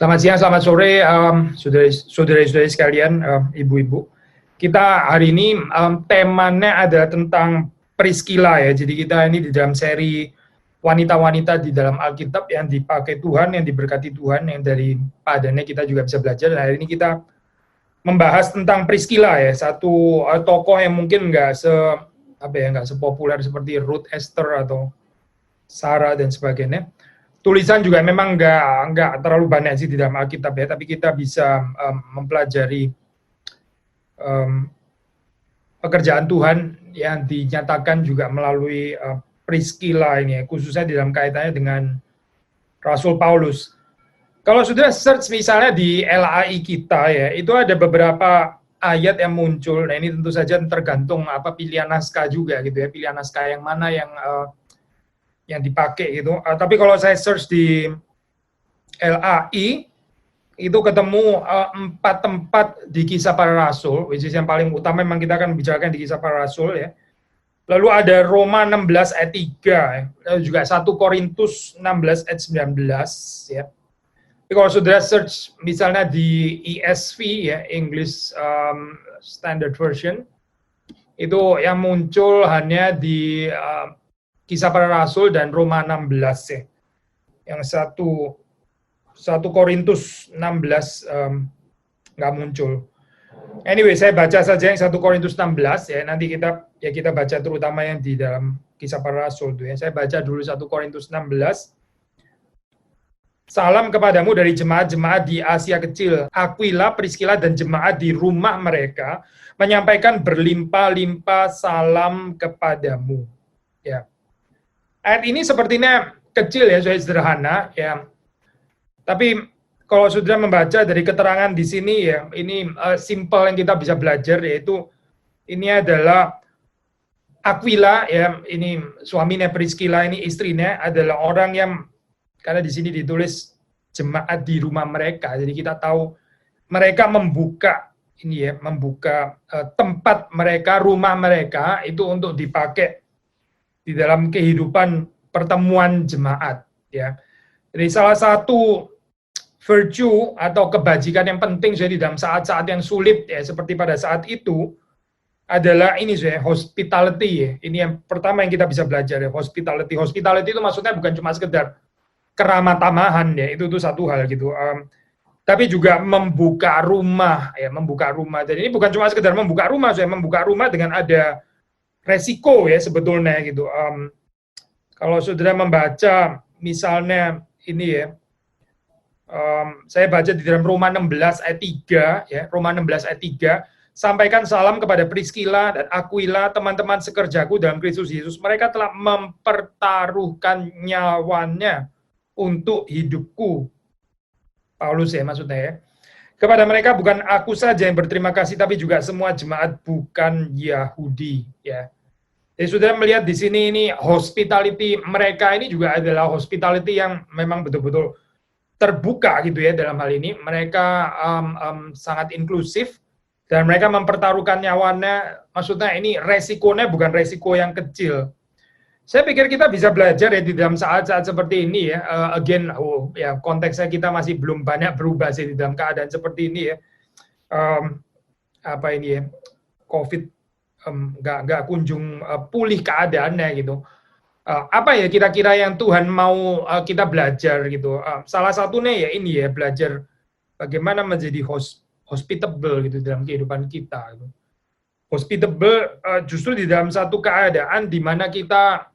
Selamat siang, selamat sore, saudara-saudari sekalian, ibu-ibu. Kita hari ini temanya adalah tentang Priscilla ya. Jadi kita ini di dalam seri wanita-wanita di dalam Alkitab yang dipakai Tuhan, yang diberkati Tuhan, yang dari padanya kita juga bisa belajar. Dan hari ini kita membahas tentang Priscilla ya, satu tokoh yang mungkin nggak sepopuler seperti Ruth, Esther atau Sarah dan sebagainya. Tulisan juga memang nggak terlalu banyak sih di dalam Alkitab ya, tapi kita bisa mempelajari pekerjaan Tuhan yang dinyatakan juga melalui Priscilla ini, khususnya di dalam kaitannya dengan Rasul Paulus. Kalau sudah search misalnya di LAI kita ya, itu ada beberapa ayat yang muncul. Nah ini tentu saja tergantung apa pilihan naskah juga gitu ya, pilihan naskah yang mana yang dipakai gitu. Tapi kalau saya search di LAI itu ketemu 4 tempat di Kisah Para Rasul, which is yang paling utama memang kita akan bicarakan di Kisah Para Rasul ya. Lalu ada Roma 16 ayat 3 ya. Lalu juga 1 Korintus 16 ayat 19 ya. Tapi kalau saudara search misalnya di ESV ya, English Standard Version, itu yang muncul hanya di Kisah Para Rasul dan Roma 16 ya. Yang 1 Korintus 16 nggak muncul. Anyway, saya baca saja yang 1 Korintus 16 ya. Nanti kita baca terutama yang di dalam Kisah Para Rasul tuh ya. Saya baca dulu 1 Korintus 16. Salam kepadamu dari jemaat-jemaat di Asia Kecil. Aquila, Priscilla dan jemaat di rumah mereka menyampaikan berlimpah-limpah salam kepadamu. Ya. Ayat ini sepertinya kecil ya, sederhana ya. Tapi kalau sudah membaca dari keterangan di sini ya, ini simple yang kita bisa belajar, yaitu ini adalah Aquila ya, ini suaminya Priscilla, ini istrinya adalah orang yang, karena di sini ditulis jemaat di rumah mereka, jadi kita tahu mereka membuka ini ya, membuka tempat mereka, rumah mereka itu untuk dipakai di dalam kehidupan pertemuan jemaat ya. Jadi salah satu virtue atau kebajikan yang penting di dalam saat-saat yang sulit ya, seperti pada saat itu adalah ini hospitality ya. Ini yang pertama yang kita bisa belajar ya, hospitality. Hospitality itu maksudnya bukan cuma sekedar keramah tamahan ya, itu satu hal gitu. Tapi juga membuka rumah ya, membuka rumah. Jadi ini bukan cuma sekedar membuka rumah, membuka rumah dengan ada resiko ya sebetulnya gitu. Kalau saudara membaca misalnya ini ya, saya baca di dalam Roma 16 ayat 3 ya, Roma 16 ayat 3, sampaikan salam kepada Priscilla dan Aquila, teman-teman sekerjaku dalam Kristus Yesus. Mereka telah mempertaruhkan nyawanya untuk hidupku. Paulus ya maksudnya ya. Kepada mereka bukan aku saja yang berterima kasih, tapi juga semua jemaat bukan Yahudi ya. Jadi sudah melihat di sini ini hospitality mereka ini juga adalah hospitality yang memang betul-betul terbuka gitu ya dalam hal ini. Mereka sangat inklusif dan mereka mempertaruhkan nyawanya. Maksudnya ini resikonya bukan resiko yang kecil. Saya pikir kita bisa belajar ya di dalam saat-saat seperti ini ya. Ya konteksnya kita masih belum banyak berubah sih di dalam keadaan seperti ini ya. COVID nggak kunjung pulih keadaannya gitu. Apa ya kira-kira yang Tuhan mau kita belajar gitu. Salah satunya ya ini ya, belajar bagaimana menjadi hospitable gitu dalam kehidupan kita. Gitu. Hospitable justru di dalam satu keadaan di mana kita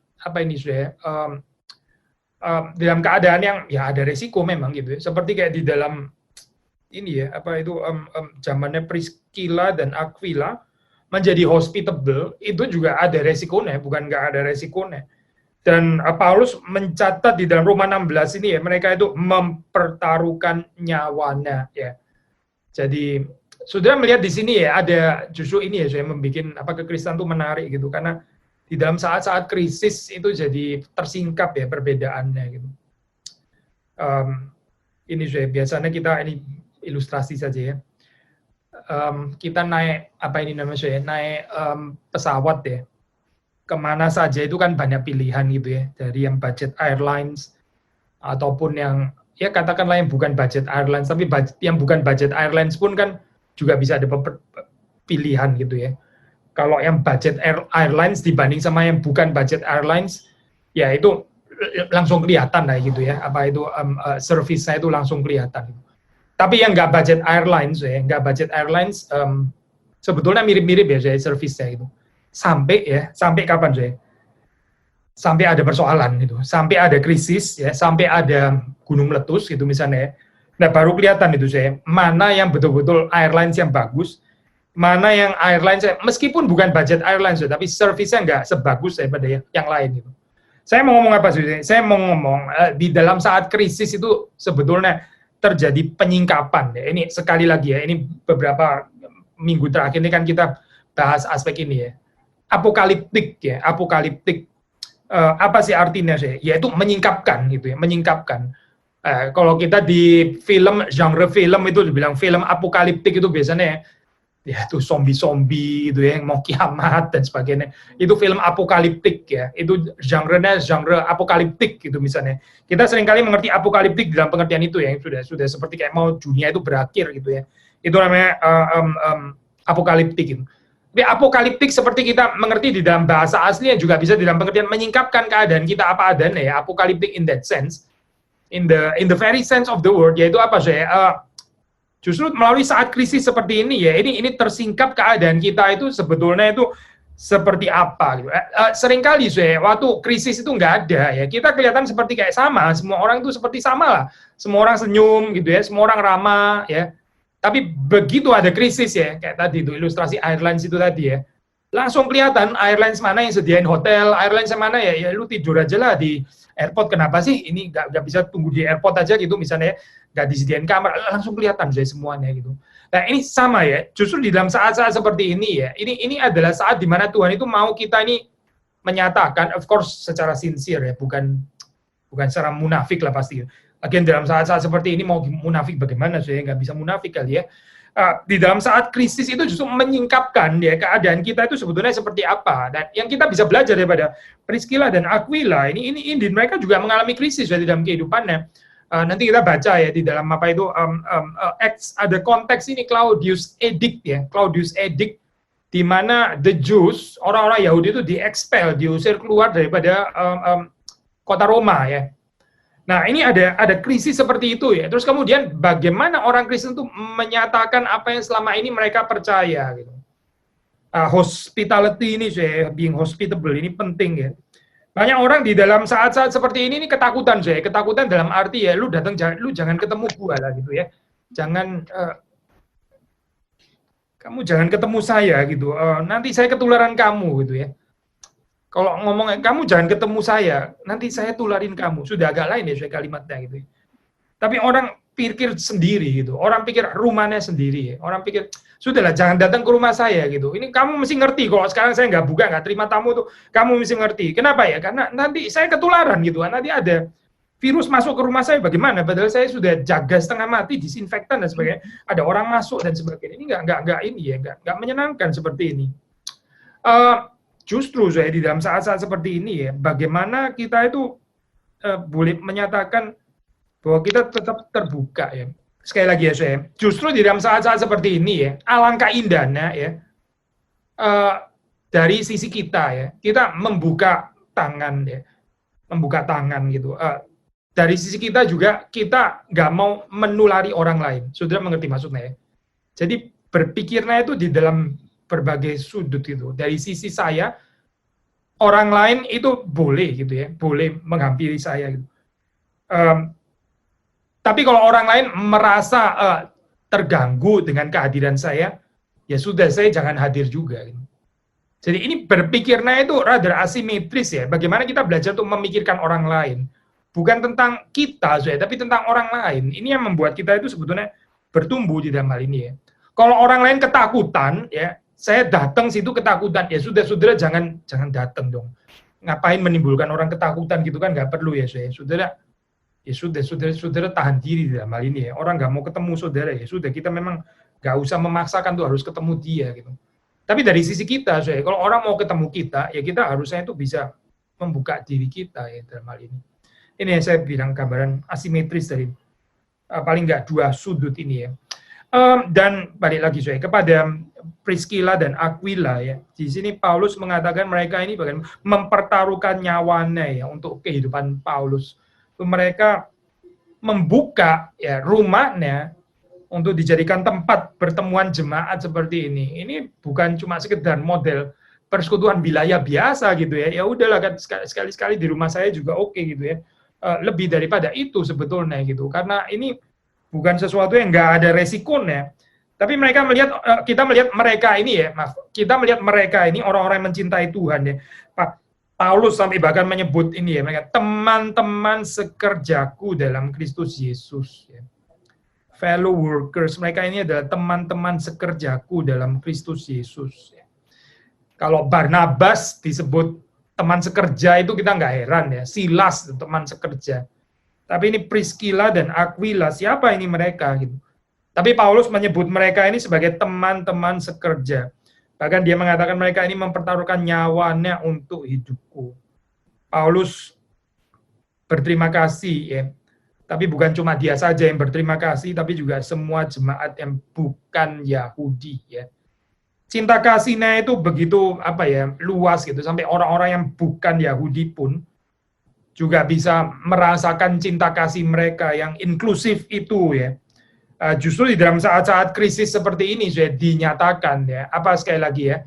dalam keadaan yang ya ada resiko memang gitu ya. Seperti kayak di dalam ini ya, zamannya Priscilla dan Aquila menjadi hospitable, itu juga ada resikonya, bukan nggak ada resikonya. Dan Paulus mencatat di dalam Roma 16 ini ya, mereka itu mempertaruhkan nyawanya ya. Jadi sudah melihat di sini ya, ada justru ini ya, saya membuat kekristenan itu menarik gitu, karena di dalam saat-saat krisis itu jadi tersingkap ya perbedaannya gitu. Ini saya biasanya kita ini ilustrasi saja ya. Kita naik naik pesawat ya, kemana saja itu kan banyak pilihan gitu ya, dari yang budget airlines ataupun yang ya katakanlah yang bukan budget airlines, tapi yang bukan budget airlines pun kan juga bisa ada pilihan gitu ya. Kalau yang budget airlines dibanding sama yang bukan budget airlines, ya itu langsung kelihatan lah gitu ya, apa itu service-nya itu langsung kelihatan. Tapi yang nggak budget airlines ya, nggak budget airlines sebetulnya mirip-mirip ya saya service-nya itu. Sampai kapan saya? Sampai ada persoalan gitu, sampai ada krisis ya, sampai ada gunung meletus gitu misalnya. Nah baru kelihatan itu saya mana yang betul-betul airlines yang bagus, mana yang airlines meskipun bukan budget airlines tapi service-nya nggak sebagus daripada yang lain gitu. Saya mau ngomong apa sih? Saya mau ngomong di dalam saat krisis itu sebetulnya terjadi penyingkapan ya. Ini sekali lagi ya, ini beberapa minggu terakhir ini kan kita bahas aspek ini ya. Apokaliptik ya, apokaliptik. Apa sih artinya sih? Yaitu menyingkapkan gitu ya, menyingkapkan. Kalau kita di film, genre film itu dibilang film apokaliptik itu biasanya ya itu zombie-zombie gitu ya, yang mau kiamat dan sebagainya. Itu film apokaliptik ya, itu genre-nya genre apokaliptik gitu misalnya. Kita seringkali mengerti apokaliptik dalam pengertian itu ya, yang sudah seperti kayak mau dunia itu berakhir gitu ya. Itu namanya apokaliptik gitu. Tapi apokaliptik seperti kita mengerti di dalam bahasa aslinya juga bisa di dalam pengertian menyingkapkan keadaan kita apa adanya ya. Apokaliptik in that sense, in the very sense of the word, yaitu apa sih? Justru melalui saat krisis seperti ini ya, ini tersingkap keadaan kita itu sebetulnya itu seperti apa gitu. Seringkali sih waktu krisis itu nggak ada ya, kita kelihatan seperti kayak sama, semua orang itu seperti sama lah, semua orang senyum gitu ya, semua orang ramah ya. Tapi begitu ada krisis ya, kayak tadi itu ilustrasi airlines itu tadi ya, langsung kelihatan airlines mana yang sediain hotel, airlines yang mana ya lu tidur aja lah di airport. Kenapa sih ini nggak bisa tunggu di airport aja gitu misalnya, nggak disediain kamar, langsung kelihatan jadi semuanya gitu. Nah ini sama ya, justru di dalam saat-saat seperti ini ya, ini adalah saat dimana Tuhan itu mau kita ini menyatakan, of course secara sincere ya, bukan secara munafik lah pasti. Lagian dalam saat-saat seperti ini mau munafik bagaimana, saya nggak bisa munafik kali ya. Di dalam saat krisis itu justru menyingkapkan ya keadaan kita itu sebetulnya seperti apa, dan yang kita bisa belajar daripada Priscilla dan Aquila ini mereka juga mengalami krisis ya di dalam kehidupannya. Nanti kita baca ya di dalam apa itu ada konteks ini Claudius Edict ya, Claudius Edict di mana the Jews, orang-orang Yahudi itu diekspel, diusir keluar daripada kota Roma ya. Nah, ini ada krisis seperti itu ya. Terus kemudian bagaimana orang Kristen itu menyatakan apa yang selama ini mereka percaya gitu. Hospitality ini saya being hospitable ini penting ya. Banyak orang di dalam saat-saat seperti ini ketakutan saya. Ketakutan dalam arti ya lu datang lu jangan ketemu gua lah gitu ya. Kamu jangan ketemu saya gitu. Nanti saya ketularan kamu gitu ya. Kalau ngomong kamu jangan ketemu saya, nanti saya tularin kamu. Sudah agak lain ya saya kalimatnya gitu. Tapi orang pikir sendiri gitu. Orang pikir rumahnya sendiri. Orang pikir sudahlah jangan datang ke rumah saya gitu. Ini kamu mesti ngerti kalau sekarang saya nggak buka, nggak terima tamu tuh, kamu mesti ngerti. Kenapa ya? Karena nanti saya ketularan gitu. Nanti ada virus masuk ke rumah saya bagaimana? Padahal saya sudah jaga setengah mati, disinfektan dan sebagainya. Ada orang masuk dan sebagainya. Ini nggak ini ya, nggak menyenangkan seperti ini. Justru saya di dalam saat-saat seperti ini ya, bagaimana kita itu boleh menyatakan bahwa kita tetap terbuka ya. Sekali lagi ya saya, justru di dalam saat-saat seperti ini ya, alangkah indahnya ya, dari sisi kita ya, kita membuka tangan ya, membuka tangan gitu. Dari sisi kita juga kita nggak mau menulari orang lain. Saudara mengerti maksudnya ya? Jadi berpikirnya itu di dalam berbagai sudut itu. Dari sisi saya, orang lain itu boleh gitu ya, boleh menghampiri saya gitu. Tapi kalau orang lain merasa terganggu dengan kehadiran saya, ya sudah saya jangan hadir juga. Gitu. Jadi ini berpikirnya itu rather asimetris ya. Bagaimana kita belajar untuk memikirkan orang lain, bukan tentang kita, tapi tentang orang lain. Ini yang membuat kita itu sebetulnya bertumbuh di dalam hal ini ya. Kalau orang lain ketakutan, ya saya datang situ ketakutan, ya sudah saudara jangan datang dong. Ngapain menimbulkan orang ketakutan gitu kan, nggak perlu ya saya. Saudara, ya sudah saudara tahan diri di dalam hal ini ya. Orang nggak mau ketemu saudara, ya sudah kita memang nggak usah memaksakan tuh harus ketemu dia gitu. Tapi dari sisi kita, saya kalau orang mau ketemu kita, ya kita harusnya itu bisa membuka diri kita ya dalam hal ini. Ini yang saya bilang gambaran asimetris dari paling nggak dua sudut ini ya. Dan balik lagi saya kepada Priscilla dan Aquila ya. Di sini Paulus mengatakan mereka ini bagaimana mempertaruhkan nyawanya ya untuk kehidupan Paulus. Mereka membuka ya rumahnya untuk dijadikan tempat pertemuan jemaat seperti ini. Ini bukan cuma sekedar model persekutuan wilayah biasa gitu ya. Ya udahlah kan sekali-sekali di rumah saya juga oke gitu ya. Lebih daripada itu sebetulnya gitu. Karena ini bukan sesuatu yang nggak ada resikonya. Tapi mereka melihat, kita melihat mereka ini ya, kita melihat mereka ini orang-orang yang mencintai Tuhan ya. Paulus sampai bahkan menyebut ini ya, mereka teman-teman sekerjaku dalam Kristus Yesus. Ya. Fellow workers, mereka ini adalah teman-teman sekerjaku dalam Kristus Yesus. Ya. Kalau Barnabas disebut teman sekerja itu kita nggak heran ya, Silas teman sekerja. Tapi ini Priscilla dan Aquila, siapa ini mereka gitu. Tapi Paulus menyebut mereka ini sebagai teman-teman sekerja. Bahkan dia mengatakan mereka ini mempertaruhkan nyawanya untuk hidupku. Paulus berterima kasih ya. Tapi bukan cuma dia saja yang berterima kasih, tapi juga semua jemaat yang bukan Yahudi ya. Cinta kasihnya itu begitu luas gitu, sampai orang-orang yang bukan Yahudi pun juga bisa merasakan cinta kasih mereka yang inklusif itu ya. Justru di dalam saat-saat krisis seperti ini sudah dinyatakan ya. Apa sekali lagi ya?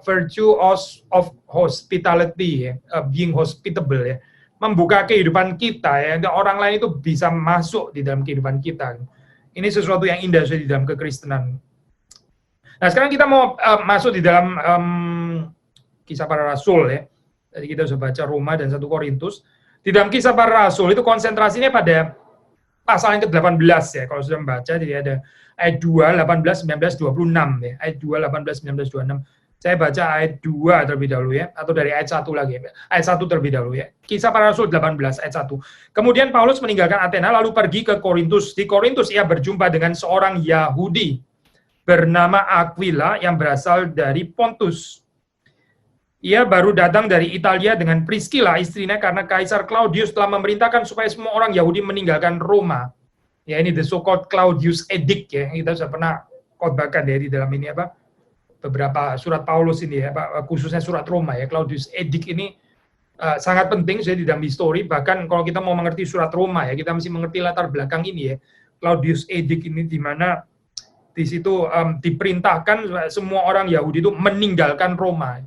Virtue of hospitality ya, being hospitable ya. Membuka kehidupan kita ya, orang lain itu bisa masuk di dalam kehidupan kita. Ini sesuatu yang indah sudah di dalam kekristenan. Nah, sekarang kita mau masuk di dalam Kisah Para Rasul ya. Tadi kita sudah baca Roma dan 1 Korintus. Di dalam Kisah Para Rasul itu konsentrasinya pada pasal yang ke-18 ya. Kalau sudah membaca, jadi ada ayat 2, 18, 19, 26 ya. Ayat 2, 18, 19, 26. Saya baca ayat 2 terlebih dahulu ya. Atau dari ayat 1 lagi ya. Ayat 1 terlebih dahulu ya. Kisah Para Rasul 18 ayat 1. Kemudian Paulus meninggalkan Athena lalu pergi ke Korintus. Di Korintus ia berjumpa dengan seorang Yahudi bernama Aquila yang berasal dari Pontus. Ia baru datang dari Italia dengan Priscilla istrinya karena Kaisar Claudius telah memerintahkan supaya semua orang Yahudi meninggalkan Roma. Ya, ini the so-called Claudius Edict ya. Kita sudah pernah khotbahkan ya di dalam ini beberapa surat Paulus ini ya, khususnya surat Roma ya. Claudius Edict ini sangat penting saya di dalam histori, bahkan kalau kita mau mengerti surat Roma ya, kita mesti mengerti latar belakang ini ya. Claudius Edict ini di mana di situ diperintahkan semua orang Yahudi itu meninggalkan Roma.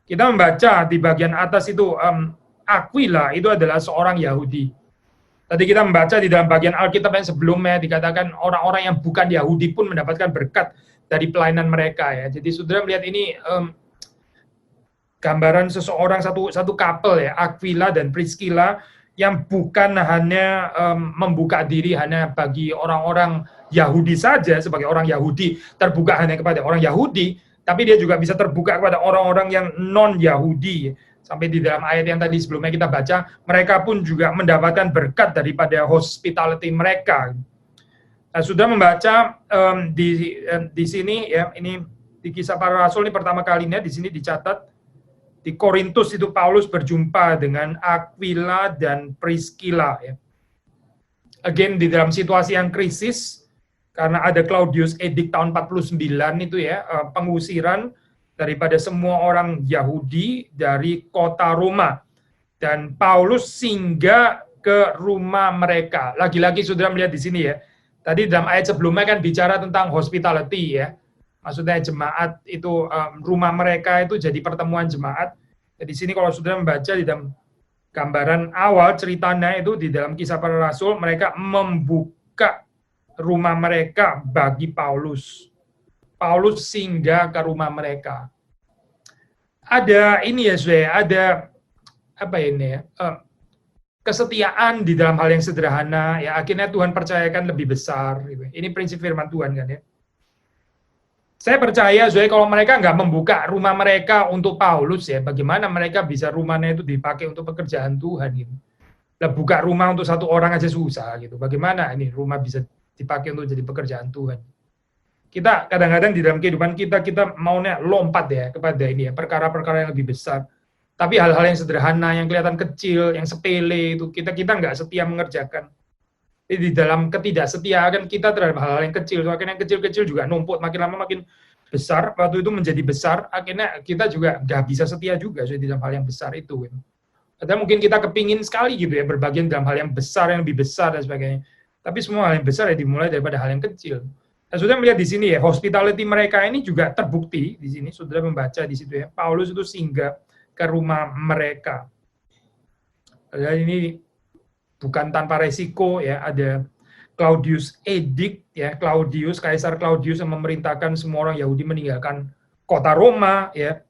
Kita membaca di bagian atas itu Aquila itu adalah seorang Yahudi. Tadi kita membaca di dalam bagian Alkitab yang sebelumnya dikatakan orang-orang yang bukan Yahudi pun mendapatkan berkat dari pelayanan mereka ya. Jadi saudara melihat ini gambaran seseorang satu couple ya, Aquila dan Priscilla yang bukan hanya membuka diri hanya bagi orang-orang Yahudi saja sebagai orang Yahudi, terbuka hanya kepada orang Yahudi, tapi dia juga bisa terbuka kepada orang-orang yang non-Yahudi. Sampai di dalam ayat yang tadi sebelumnya kita baca, mereka pun juga mendapatkan berkat daripada hospitality mereka. Nah, sudah membaca di sini ya, ini di Kisah Para Rasul ini pertama kalinya di sini dicatat di Korintus itu Paulus berjumpa dengan Aquila dan Priscilla ya. Again di dalam situasi yang krisis karena ada Claudius Edict tahun 49 itu ya, pengusiran daripada semua orang Yahudi dari kota Roma. Dan Paulus singgah ke rumah mereka. Lagi-lagi saudara melihat di sini ya. Tadi dalam ayat sebelumnya kan bicara tentang hospitality ya. Maksudnya jemaat itu, rumah mereka itu jadi pertemuan jemaat. Jadi di sini kalau saudara membaca di dalam gambaran awal ceritanya itu di dalam Kisah Para Rasul, mereka membuka rumah mereka bagi Paulus. Paulus singgah ke rumah mereka. Ada ini ya, ada apa ini ya? Kesetiaan di dalam hal yang sederhana. Ya akhirnya Tuhan percayakan lebih besar. Gitu. Ini prinsip firman Tuhan kan ya. Saya percaya, kalau mereka nggak membuka rumah mereka untuk Paulus ya, bagaimana mereka bisa rumahnya itu dipakai untuk pekerjaan Tuhan gitu. Lah buka rumah untuk satu orang aja susah gitu. Bagaimana ini rumah bisa dipakai untuk jadi pekerjaan Tuhan. Kita kadang-kadang di dalam kehidupan kita maunya lompat ya kepada ini ya, perkara-perkara yang lebih besar. Tapi hal-hal yang sederhana, yang kelihatan kecil, yang sepele itu kita nggak setia mengerjakan. Di dalam ketidaksetiaan kita terhadap hal-hal yang kecil, akhirnya yang kecil-kecil juga numpuk, makin lama makin besar, waktu itu menjadi besar, akhirnya kita juga nggak bisa setia juga di dalam hal yang besar itu. Gitu. Atau mungkin kita kepingin sekali gitu ya, berbagian dalam hal yang besar, yang lebih besar dan sebagainya. Tapi semua hal yang besar ya dimulai daripada hal yang kecil. Nah, saudara melihat di sini ya, hospitality mereka ini juga terbukti di sini, saudara membaca di situ ya, Paulus itu singgah ke rumah mereka. Dan ini bukan tanpa resiko ya, ada Claudius Edict ya, Kaisar Claudius yang memerintahkan semua orang Yahudi meninggalkan kota Roma ya.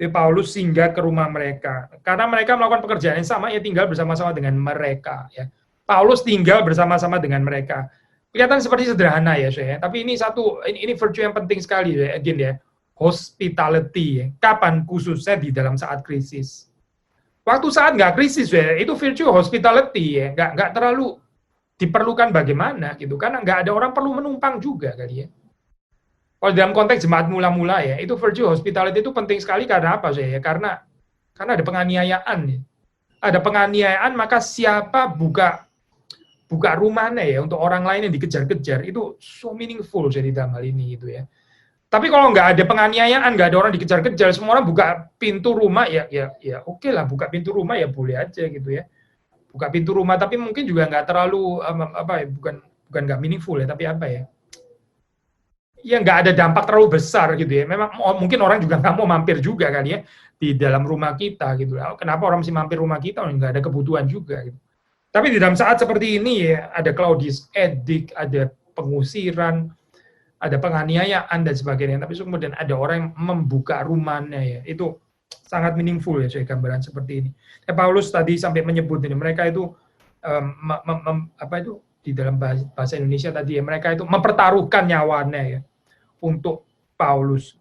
Paulus singgah ke rumah mereka karena mereka melakukan pekerjaan yang sama, ya tinggal bersama-sama dengan mereka ya. Paulus tinggal bersama-sama dengan mereka. Kelihatan seperti sederhana ya, saya. Tapi ini virtue yang penting sekali ya, again ya. Hospitality ya. Kapan khususnya di dalam saat krisis. Waktu saat nggak krisis ya, itu virtue hospitality ya, nggak terlalu diperlukan bagaimana gitu, karena nggak ada orang perlu menumpang juga kali ya. Kalau dalam konteks jemaat mula-mula ya, itu virtue hospitality itu penting sekali karena apa sih ya? Karena ada penganiayaan ya. Ada penganiayaan, maka siapa buka rumahnya ya untuk orang lain yang dikejar-kejar, itu so meaningful jadi dalam hal ini gitu ya. Tapi kalau nggak ada penganiayaan, nggak ada orang dikejar-kejar, semua orang buka pintu rumah ya oke lah, buka pintu rumah ya boleh aja gitu ya. Buka pintu rumah, tapi mungkin juga nggak terlalu bukan nggak meaningful ya, tapi apa ya? Ya nggak ada dampak terlalu besar gitu ya. Memang mungkin orang juga nggak mau mampir juga kali ya di dalam rumah kita gitu. Kenapa orang mesti mampir rumah kita? Nggak ada kebutuhan juga gitu. Tapi di dalam saat seperti ini ya, ada Claudius Edict, ada pengusiran, ada penganiayaan dan sebagainya. Tapi kemudian ada orang yang membuka rumahnya ya. Itu sangat meaningful ya, saya gambaran seperti ini. Ya, Paulus tadi sampai menyebut ini, mereka itu di dalam bahasa Indonesia tadi ya, mereka itu mempertaruhkan nyawanya ya untuk Paulus.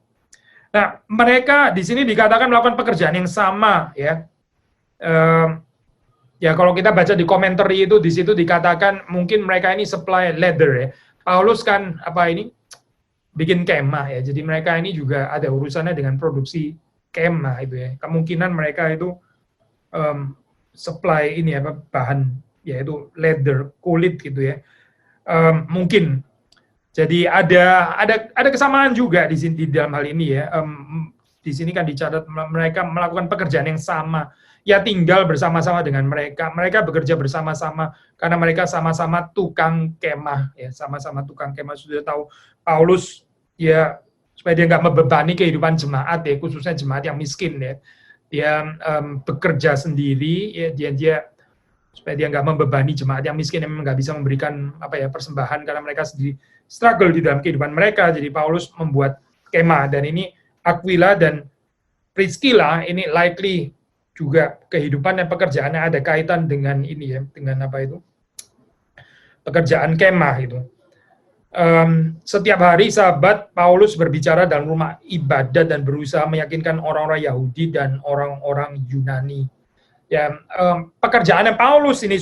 Nah, mereka di sini dikatakan melakukan pekerjaan yang sama ya. Ya kalau kita baca di komentari itu, di situ dikatakan mungkin mereka ini supply leather ya. Paulus kan bikin kemah ya. Jadi mereka ini juga ada urusannya dengan produksi kemah itu ya. Kemungkinan mereka itu supply ini bahan yaitu leather, kulit gitu ya. Mungkin. Jadi ada kesamaan juga di sini di dalam hal ini ya. Di sini kan dicatat mereka melakukan pekerjaan yang sama. Ya tinggal bersama-sama dengan mereka. Mereka bekerja bersama-sama karena mereka sama-sama tukang kemah ya, sama-sama tukang kemah. Sudah tahu Paulus ya, supaya dia nggak membebani kehidupan jemaat ya, khususnya jemaat yang miskin ya. Dia bekerja sendiri ya, dia supaya dia nggak membebani jemaat yang miskin yang nggak bisa memberikan persembahan karena mereka sendiri struggle di dalam kehidupan mereka. Jadi Paulus membuat kemah, dan ini Aquila dan Priscilla ini likely juga kehidupan dan pekerjaannya ada kaitan dengan ini ya, dengan pekerjaan kemah itu. Setiap hari Sabat Paulus berbicara dalam rumah ibadat dan berusaha meyakinkan orang-orang Yahudi dan orang-orang Yunani. Ya, pekerjaannya Paulus ini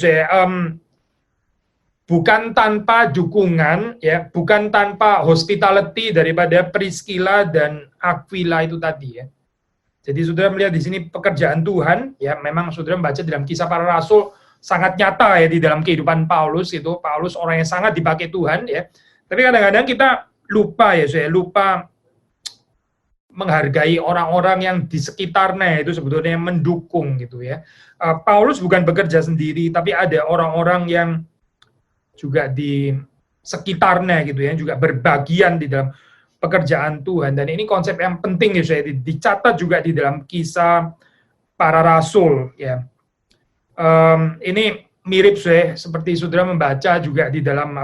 bukan tanpa dukungan ya, bukan tanpa hospitality daripada Priscilla dan Aquila itu tadi ya. Jadi saudara melihat di sini pekerjaan Tuhan ya, memang saudara membaca dalam Kisah Para Rasul sangat nyata ya di dalam kehidupan Paulus itu. Paulus orang yang sangat dipakai Tuhan ya. Tapi kadang-kadang kita lupa ya, lupa menghargai orang-orang yang di sekitarnya itu sebetulnya yang mendukung gitu ya. Paulus bukan bekerja sendiri, tapi ada orang-orang yang juga di sekitarnya gitu ya, juga berbagian di dalam pekerjaan Tuhan. Dan ini konsep yang penting ya, saya dicatat juga di dalam Kisah Para Rasul ya. Ini mirip seperti saudara membaca juga di dalam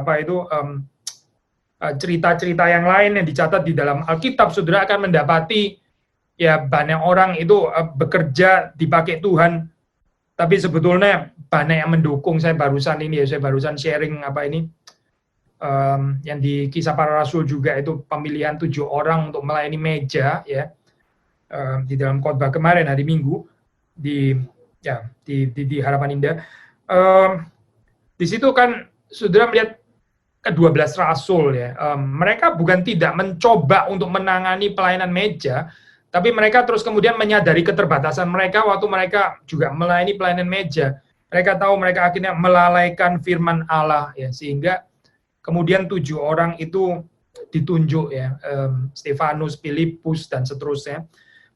cerita-cerita yang lain yang dicatat di dalam Alkitab. Saudara akan mendapati ya banyak orang itu bekerja dipakai Tuhan, tapi sebetulnya banyak yang mendukung. Saya barusan sharing yang di Kisah Para Rasul juga, itu pemilihan 7 orang untuk melayani meja ya, di dalam khotbah kemarin hari Minggu di Harapan Indah. Di situ kan saudara melihat ke-12 rasul ya, mereka bukan tidak mencoba untuk menangani pelayanan meja, tapi mereka terus kemudian menyadari keterbatasan mereka waktu mereka juga melayani pelayanan meja. Mereka tahu mereka akhirnya melalaikan firman Allah, ya, sehingga kemudian 7 orang itu ditunjuk, ya, Stefanus, Filipus, dan seterusnya,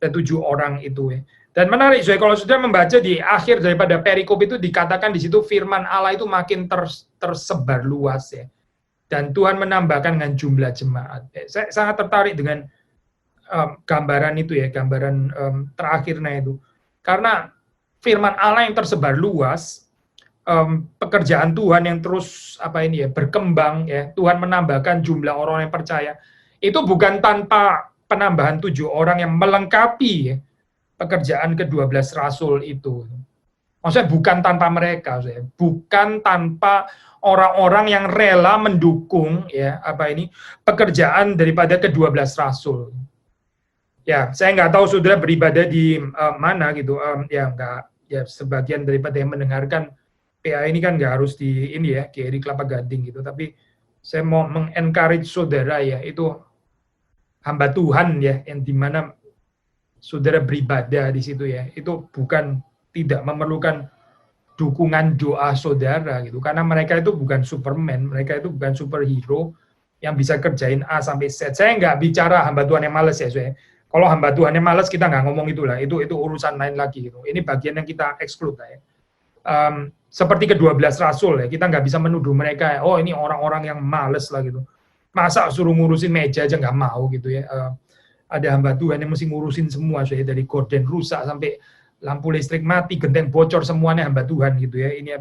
dan 7 orang itu, ya. Dan menarik, kalau sudah membaca di akhir daripada perikop itu dikatakan di situ firman Allah itu makin tersebar luas, ya. Dan Tuhan menambahkan dengan jumlah jemaat. Saya sangat tertarik dengan gambaran itu, ya, gambaran terakhirnya itu. Karena firman Allah yang tersebar luas, pekerjaan Tuhan yang terus berkembang, ya, Tuhan menambahkan jumlah orang yang percaya. Itu bukan tanpa penambahan 7 orang yang melengkapi, ya, pekerjaan ke-12 rasul itu. Maksudnya bukan tanpa mereka, bukan tanpa orang-orang yang rela mendukung, ya, pekerjaan daripada ke-12 rasul. Ya, saya nggak tahu saudara beribadah di mana gitu, ya sebagian daripada yang mendengarkan PA ini kan nggak harus di ini, ya, Kiri Kelapa Gading gitu, tapi saya mau mengencourage saudara, ya, itu hamba Tuhan, ya, yang dimana saudara beribadah di situ, ya, itu bukan tidak memerlukan dukungan doa saudara gitu, karena mereka itu bukan Superman, mereka itu bukan superhero yang bisa kerjain A sampai Z. Saya nggak bicara hamba Tuhan yang malas, ya, saya. Kalau hamba Tuhan yang malas kita nggak ngomong itulah, itu urusan lain lagi gitu. Ini bagian yang kita exclude, ya. Seperti ke-12 rasul, ya, kita nggak bisa menuduh mereka, oh ini orang-orang yang males lah gitu. Masa suruh ngurusin meja aja nggak mau gitu, ya. Ada hamba Tuhan yang mesti ngurusin semua, saya, dari gorden rusak sampai lampu listrik mati, genteng bocor, semuanya hamba Tuhan gitu, ya. Ini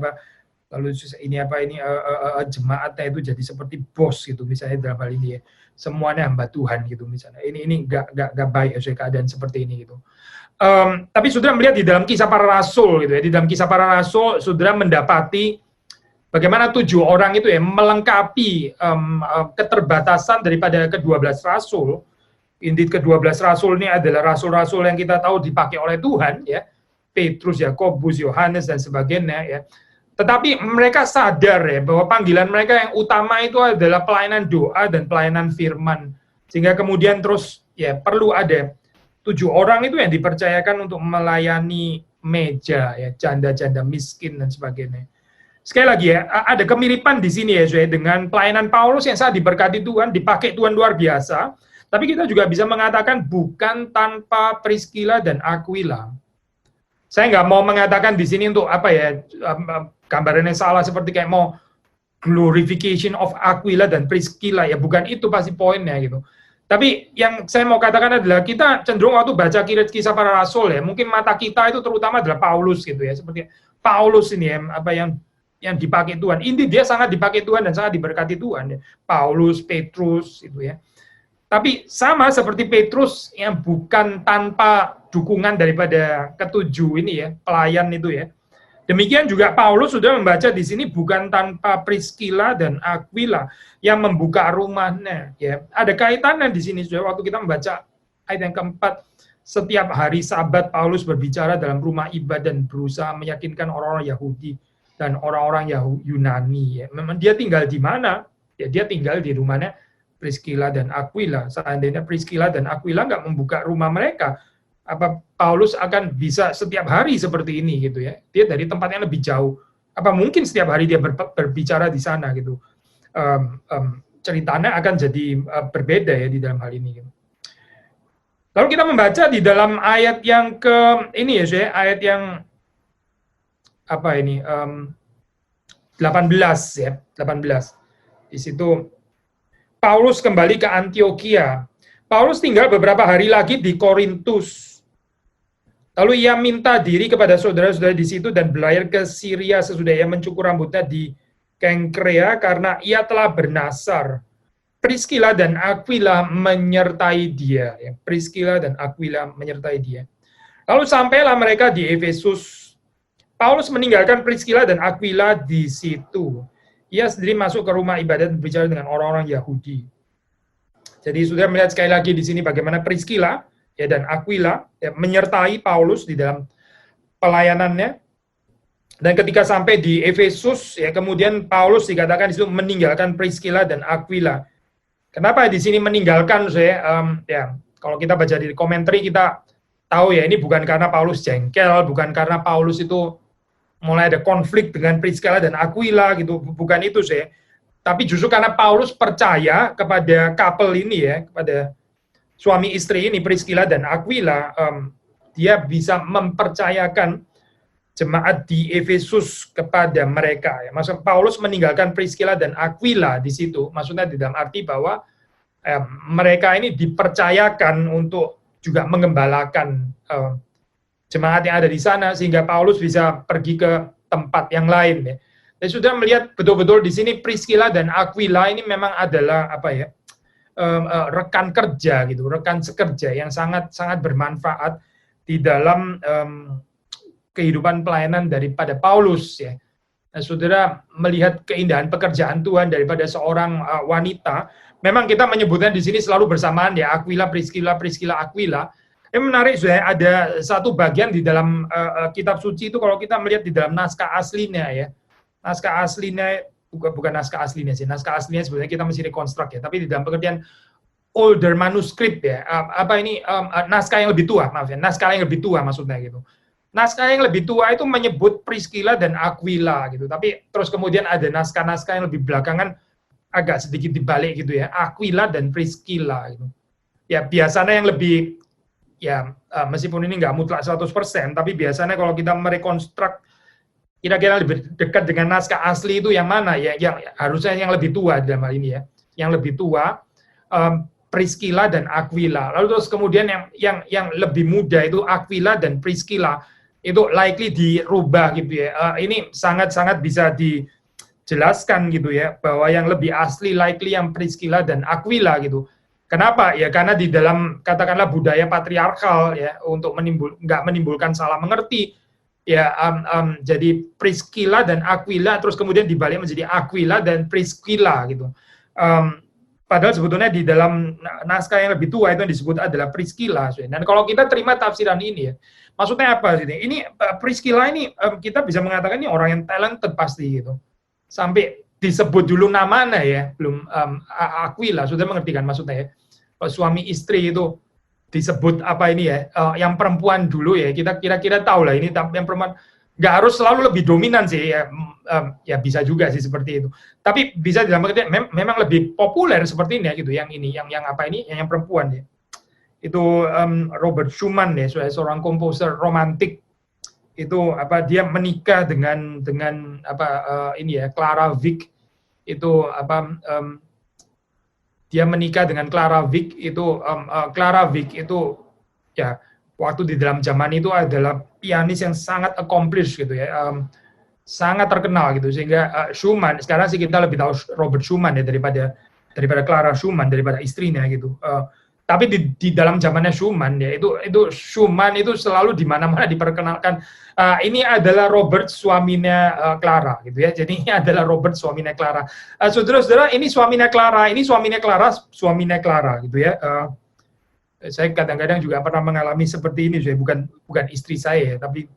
jemaatnya itu jadi seperti bos gitu misalnya dalam hal ini, ya. Semuanya hamba Tuhan gitu misalnya. Ini nggak baik, ya, keadaan seperti ini gitu. Tapi saudara melihat di dalam kisah para rasul gitu, ya. Di dalam kisah para rasul saudara mendapati bagaimana 7 orang itu, ya, melengkapi keterbatasan daripada ke-12 rasul. Indeed ke-12 rasul ini adalah rasul-rasul yang kita tahu dipakai oleh Tuhan, ya. Petrus, Yakobus, Yohanes, dan sebagainya, ya. Tetapi mereka sadar, ya, bahwa panggilan mereka yang utama itu adalah pelayanan doa dan pelayanan firman. Sehingga kemudian terus, ya, perlu ada 7 orang itu yang dipercayakan untuk melayani meja, ya, janda-janda miskin dan sebagainya. Sekali lagi, ya, ada kemiripan di sini, ya, dengan pelayanan Paulus yang sangat diberkati Tuhan, dipakai Tuhan luar biasa. Tapi kita juga bisa mengatakan bukan tanpa Priscilla dan Aquila. Saya nggak mau mengatakan di sini untuk gambarannya salah seperti kayak mau glorification of Aquila dan Priscilla, ya, bukan itu pasti poinnya gitu. Tapi yang saya mau katakan adalah kita cenderung waktu baca kisah para rasul, ya, mungkin mata kita itu terutama adalah Paulus gitu, ya, seperti Paulus ini, ya, yang dipakai Tuhan. Inti dia sangat dipakai Tuhan dan sangat diberkati Tuhan, ya. Paulus, Petrus itu, ya. Tapi sama seperti Petrus yang bukan tanpa dukungan daripada ketujuh ini, ya, pelayan itu, ya. Demikian juga Paulus sudah membaca di sini bukan tanpa Priscilla dan Aquila yang membuka rumahnya, ya. Ada kaitannya di sini sudah waktu kita membaca ayat yang keempat, setiap hari Sabat Paulus berbicara dalam rumah ibadah dan berusaha meyakinkan orang-orang Yahudi dan orang-orang Yunani, ya. Memang dia tinggal di mana? Ya, dia tinggal di rumahnya Priscilla dan Aquila. Seandainya Priscilla dan Aquila nggak membuka rumah mereka, apa Paulus akan bisa setiap hari seperti ini gitu, ya? Dia dari tempat yang lebih jauh. Apa mungkin setiap hari dia berbicara di sana gitu? Ceritanya akan jadi berbeda, ya, di dalam hal ini. Gitu. Lalu kita membaca di dalam ayat yang ini, ya, ayat yang 18, ya, 18. Di situ Paulus kembali ke Antioquia. Paulus tinggal beberapa hari lagi di Korintus. Lalu ia minta diri kepada saudara-saudara di situ dan berlayar ke Syria sesudah ia mencukur rambutnya di Kengkrea karena ia telah bernasar. Priscilla dan Aquila menyertai dia. Priscilla dan Aquila menyertai dia. Lalu sampailah mereka di Efesus. Paulus meninggalkan Priscilla dan Aquila di situ. Ia sendiri masuk ke rumah ibadat dan berbicara dengan orang-orang Yahudi. Jadi sudah melihat sekali lagi di sini bagaimana Priscilla, ya, dan Aquila, ya, menyertai Paulus di dalam pelayanannya. Dan ketika sampai di Efesus, ya, kemudian Paulus dikatakan di situ meninggalkan Priscilla dan Aquila. Kenapa di sini meninggalkan? Ya, kalau kita baca di komentari kita tahu, ya, ini bukan karena Paulus jengkel, bukan karena Paulus itu mulai ada konflik dengan Priscilla dan Aquila gitu, bukan itu saya. Tapi justru karena Paulus percaya kepada couple ini ya, kepada suami istri ini Priscilla dan Aquila, dia bisa mempercayakan jemaat di Efesus kepada mereka. Ya. Maksud Paulus meninggalkan Priscilla dan Aquila di situ, maksudnya di dalam arti bahwa mereka ini dipercayakan untuk juga mengembalakan jemaat yang ada di sana, sehingga Paulus bisa pergi ke tempat yang lain. Ya. Dan sudah melihat betul-betul di sini Priscilla dan Aquila ini memang adalah apa ya, rekan kerja gitu, rekan sekerja yang sangat bermanfaat di dalam kehidupan pelayanan daripada Paulus ya. Nah, saudara melihat keindahan pekerjaan Tuhan daripada seorang wanita. Memang kita menyebutnya di sini selalu bersamaan ya, Aquila, Priscilla, Priscilla, Aquila. Yang menarik saudara, ada satu bagian di dalam kitab suci itu kalau kita melihat di dalam naskah aslinya ya. Naskah aslinya bukan naskah aslinya sih. Naskah aslinya sebenarnya kita mesti rekonstruk ya, tapi di dalam pengertian older manuskrip ya. Naskah yang lebih tua, maaf ya. Naskah yang lebih tua maksudnya gitu. Naskah yang lebih tua itu menyebut Priscilla dan Aquila gitu. Tapi terus kemudian ada naskah-naskah yang lebih belakangan agak sedikit dibalik gitu ya. Aquila dan Priscilla gitu. Ya biasanya yang lebih ya meskipun ini nggak mutlak 100%, tapi biasanya kalau kita merekonstruk kira-kira lebih dekat dengan naskah asli itu yang mana ya, yang harusnya yang lebih tua dalam hal ini ya, yang lebih tua Priscilla dan Aquila. Lalu terus kemudian yang lebih muda itu Aquila dan Priscilla itu likely dirubah gitu ya. Ini sangat-sangat bisa dijelaskan gitu ya, bahwa yang lebih asli likely yang Priscilla dan Aquila gitu. Kenapa? Ya karena di dalam katakanlah budaya patriarkal ya, untuk nggak menimbulkan salah mengerti ya, jadi Priscilla dan Aquila terus kemudian dibalik menjadi Aquila dan Priscilla gitu. Padahal sebetulnya di dalam naskah yang lebih tua itu yang disebut adalah Priscilla. Dan kalau kita terima tafsiran ini ya, maksudnya apa sih? Ini Priscilla ini kita bisa mengatakan ini orang yang talented pasti gitu. Sampai disebut dulu namanya ya, belum Aquila, sudah mengerti kan maksudnya ya. Suami istri itu disebut apa ini ya, yang perempuan dulu ya, kita kira-kira tahu lah ini yang perempuan nggak harus selalu lebih dominan sih ya, ya bisa juga sih seperti itu, tapi bisa dalam artian memang lebih populer seperti ini ya gitu, yang ini yang apa ini yang perempuan ya, itu Robert Schumann ya, seorang komposer romantik itu apa, dia menikah dengan apa ini ya, Clara Wieck itu apa, dia menikah dengan Clara Wieck itu, Clara Wieck itu ya waktu di dalam zaman itu adalah pianis yang sangat accomplished gitu ya, sangat terkenal gitu, sehingga Schumann, sekarang sih kita lebih tahu Robert Schumann ya daripada Clara Schumann, daripada istrinya gitu. Tapi di dalam zamannya Schumann ya, itu Schumann itu selalu di mana-mana diperkenalkan, ini adalah Robert suaminya Clara gitu ya. Jadi ini adalah Robert suaminya Clara. Saudara-saudara, ini suaminya Clara, suaminya Clara gitu ya. Saya kadang-kadang juga pernah mengalami seperti ini, saya bukan istri saya ya, tapi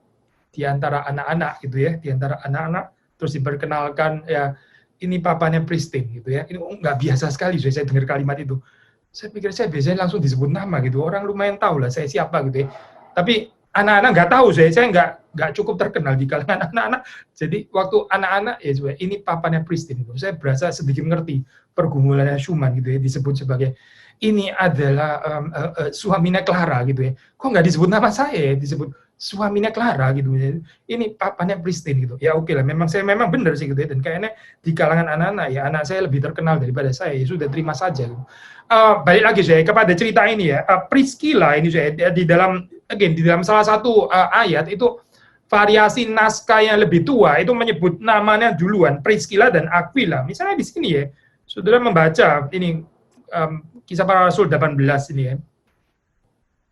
di antara anak-anak gitu ya, di antara anak-anak terus diperkenalkan ya, ini papanya Pristine gitu ya. Ini nggak biasa sekali saya dengar kalimat itu. Saya pikir saya biasanya langsung disebut nama gitu, orang lumayan tahu lah saya siapa gitu ya. Tapi anak-anak nggak tahu, saya nggak cukup terkenal di kalangan anak-anak. Jadi waktu anak-anak ya ini papanya Pristine itu, saya berasa sedikit mengerti pergumulannya Schumann gitu ya, disebut sebagai ini adalah suaminya Clara gitu ya. Kok nggak disebut nama saya ya, disebut suaminya Clara gitu ya. Ini papanya Pristine gitu. Ya oke lah, memang benar sih gitu ya. Dan kayaknya di kalangan anak-anak ya, anak saya lebih terkenal daripada saya. Ya sudah, terima saja gitu. Balik lagi saya kepada cerita ini ya. Priscilla ini saya di dalam salah satu ayat itu variasi naskah yang lebih tua itu menyebut namanya duluan, Priscilla dan Aquila. Misalnya di sini ya, saudara membaca ini Kisah Para Rasul 18 ini ya.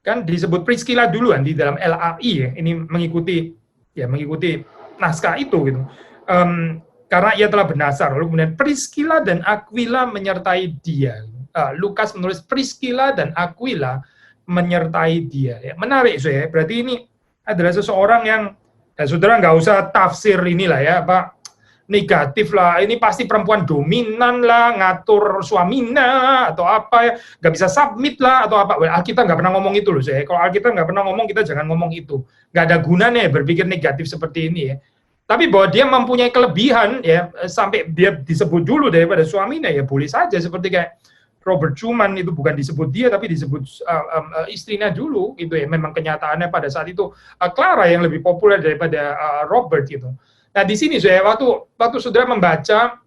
Kan disebut Priscilla duluan di dalam LAI ya. Ini mengikuti naskah itu gitu. Karena ia telah bernasar, lalu kemudian Priscilla dan Aquila menyertai dia. Lukas menulis Priscilla dan Aquila menyertai dia. Ya, menarik saya. Berarti ini adalah seseorang yang, saudara nggak usah tafsir inilah ya, apa negatif lah. Ini pasti perempuan dominan lah, ngatur suaminya atau apa ya, nggak bisa submit lah atau apa. Alkitab nggak pernah ngomong itu loh saya. Kalau Alkitab nggak pernah ngomong, kita jangan ngomong itu. Nggak ada gunanya berpikir negatif seperti ini ya. Tapi bahwa dia mempunyai kelebihan ya sampai dia disebut dulu daripada suaminya ya boleh saja, seperti kayak Robert Schumann itu bukan disebut dia tapi disebut istrinya dulu gitu ya. Memang kenyataannya pada saat itu Clara yang lebih populer daripada Robert gitu. Nah di sini saya waktu saudara membaca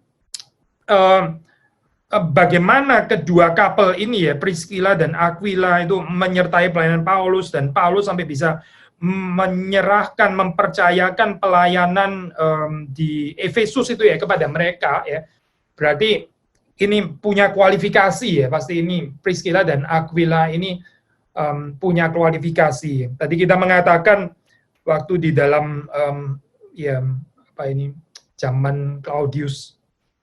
bagaimana kedua couple ini ya Priscilla dan Aquila itu menyertai pelayanan Paulus, dan Paulus sampai bisa menyerahkan, mempercayakan pelayanan di Efesus itu ya kepada mereka ya. Berarti ini punya kualifikasi ya, pasti ini Priscilla dan Aquila ini punya kualifikasi. Tadi kita mengatakan waktu di dalam zaman Claudius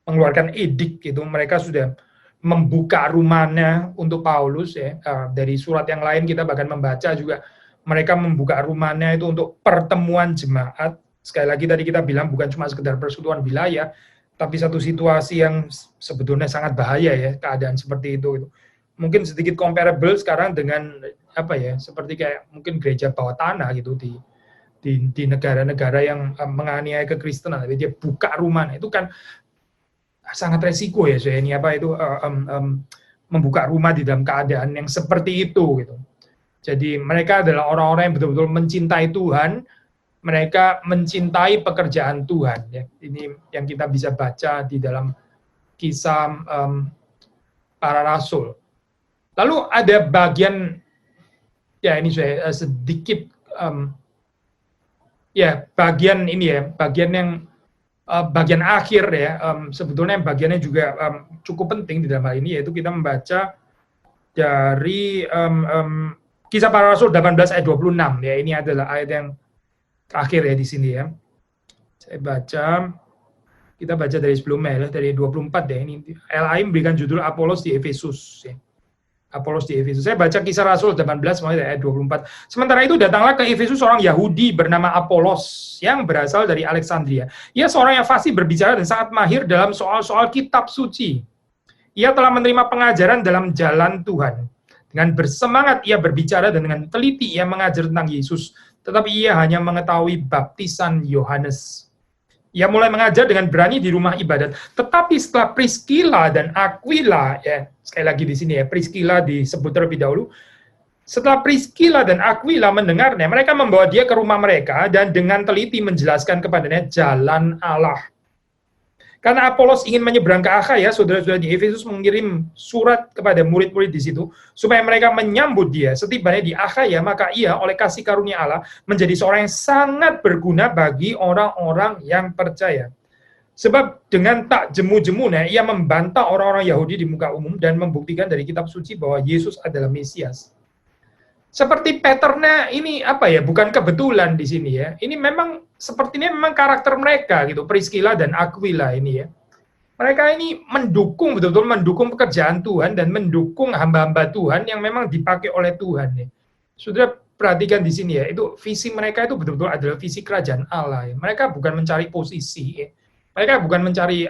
mengeluarkan edik gitu, mereka sudah membuka rumahnya untuk Paulus ya. Dari surat yang lain kita bahkan membaca juga mereka membuka rumahnya itu untuk pertemuan jemaat. Sekali lagi tadi kita bilang bukan cuma sekedar persekutuan wilayah, tapi satu situasi yang sebetulnya sangat bahaya ya, keadaan seperti itu. Mungkin sedikit comparable sekarang dengan seperti kayak mungkin gereja bawah tanah gitu di negara-negara yang menganiaya kekristenan, tapi dia buka rumahnya, itu kan sangat resiko ya saya ini membuka rumah di dalam keadaan yang seperti itu gitu. Jadi mereka adalah orang-orang yang betul-betul mencintai Tuhan, mereka mencintai pekerjaan Tuhan. Ya. Ini yang kita bisa baca di dalam kisah para rasul. Lalu ada bagian, ya ini saya sedikit, bagian ini ya, bagian akhir ya, sebetulnya bagiannya juga cukup penting di dalam hal ini, yaitu kita membaca dari Kisah Para Rasul 18 ayat 26 ya. Ini adalah ayat yang terakhir ya di sini ya. Kita baca dari sebelumnya ya, dari 24 ya. Ini LAI memberikan judul Apolos di Efesus ya. Apolos di Efesus. Saya baca Kisah Rasul 18 mulai dari ayat 24. Sementara itu datanglah ke Efesus seorang Yahudi bernama Apolos yang berasal dari Alexandria. Ia seorang yang fasih berbicara dan sangat mahir dalam soal-soal kitab suci. Ia telah menerima pengajaran dalam jalan Tuhan. Dengan bersemangat ia berbicara dan dengan teliti ia mengajar tentang Yesus. Tetapi ia hanya mengetahui baptisan Yohanes. Ia mulai mengajar dengan berani di rumah ibadat. Tetapi setelah Priscilla dan Aquila, ya sekali lagi di sini ya, Priscilla disebut terlebih dahulu. Setelah Priscilla dan Aquila mendengarnya, mereka membawa dia ke rumah mereka dan dengan teliti menjelaskan kepadanya jalan Allah. Karena Apolos ingin menyeberang ke Akhaya, saudara-saudara di Efesus mengirim surat kepada murid-murid di situ supaya mereka menyambut dia. Setibanya di Akhaya, maka ia oleh kasih karunia Allah menjadi seorang yang sangat berguna bagi orang-orang yang percaya. Sebab dengan tak jemu-jemunya ia membantah orang-orang Yahudi di muka umum dan membuktikan dari kitab suci bahwa Yesus adalah Mesias. Seperti patternnya ini bukan kebetulan di sini ya. Ini memang sepertinya memang karakter mereka gitu, Priscilla dan Aquila ini ya. Mereka ini mendukung, betul-betul mendukung pekerjaan Tuhan dan mendukung hamba-hamba Tuhan yang memang dipakai oleh Tuhan ya. Sudah perhatikan di sini ya, itu visi mereka itu betul-betul adalah visi kerajaan Allah ya. Mereka bukan mencari posisi ya. Mereka bukan mencari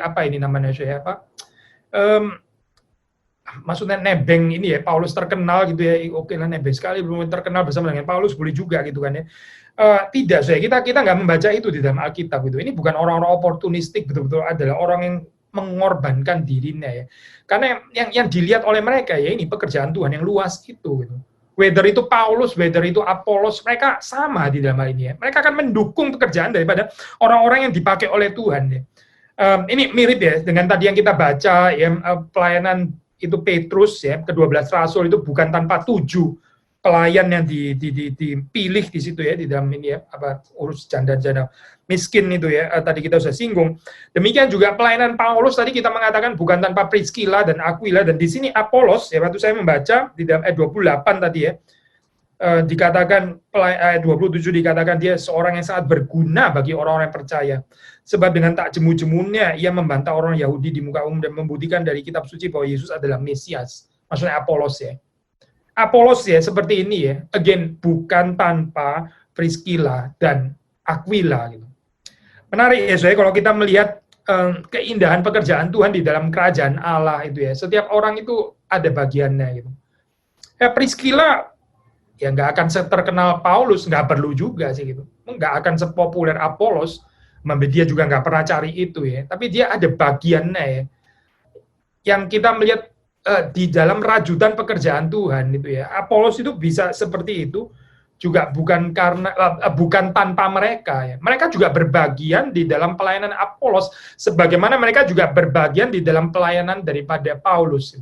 maksudnya nebeng ini ya, Paulus terkenal gitu ya, oke lah nebeng sekali, belum terkenal bersama dengan Paulus boleh juga gitu kan ya. Tidak, kita nggak membaca itu di dalam Alkitab itu. Ini bukan orang-orang oportunistik, betul-betul adalah orang yang mengorbankan dirinya ya. Karena yang dilihat oleh mereka ya ini pekerjaan Tuhan yang luas itu gitu. Whether itu Paulus, whether itu Apolos, mereka sama di dalam hal ini ya. Mereka akan mendukung pekerjaan daripada orang-orang yang dipakai oleh Tuhan ya. Ini mirip ya dengan tadi yang kita baca ya, pelayanan itu Petrus ya, ke-12 rasul itu bukan tanpa 7 pelayan yang dipilih di situ ya, di dalam ini ya, urus janda-janda miskin itu ya, tadi kita sudah singgung. Demikian juga pelayanan Paulus tadi kita mengatakan bukan tanpa Priscilla dan Aquila, dan di sini Apolos ya, waktu saya membaca di dalam ayat 28 tadi ya, dikatakan ayat 27 dikatakan dia seorang yang sangat berguna bagi orang-orang yang percaya. Sebab dengan tak jemu-jemunya ia membantah orang Yahudi di muka umum dan membuktikan dari kitab suci bahwa Yesus adalah Mesias. Maksudnya Apolos ya. Apolos ya seperti ini ya. Again, bukan tanpa Priscilla dan Aquila gitu. Menarik ya saya kalau kita melihat keindahan pekerjaan Tuhan di dalam kerajaan Allah itu ya. Setiap orang itu ada bagiannya gitu. Ya Priscilla ya nggak akan terkenal Paulus, nggak perlu juga sih gitu. Nggak akan sepopuler Apolos. Dia juga nggak pernah cari itu ya, tapi dia ada bagiannya ya, yang kita melihat di dalam rajutan pekerjaan Tuhan itu ya. Apolos itu bisa seperti itu juga bukan karena bukan tanpa mereka ya. Mereka juga berbagian di dalam pelayanan Apolos, sebagaimana mereka juga berbagian di dalam pelayanan daripada Paulus.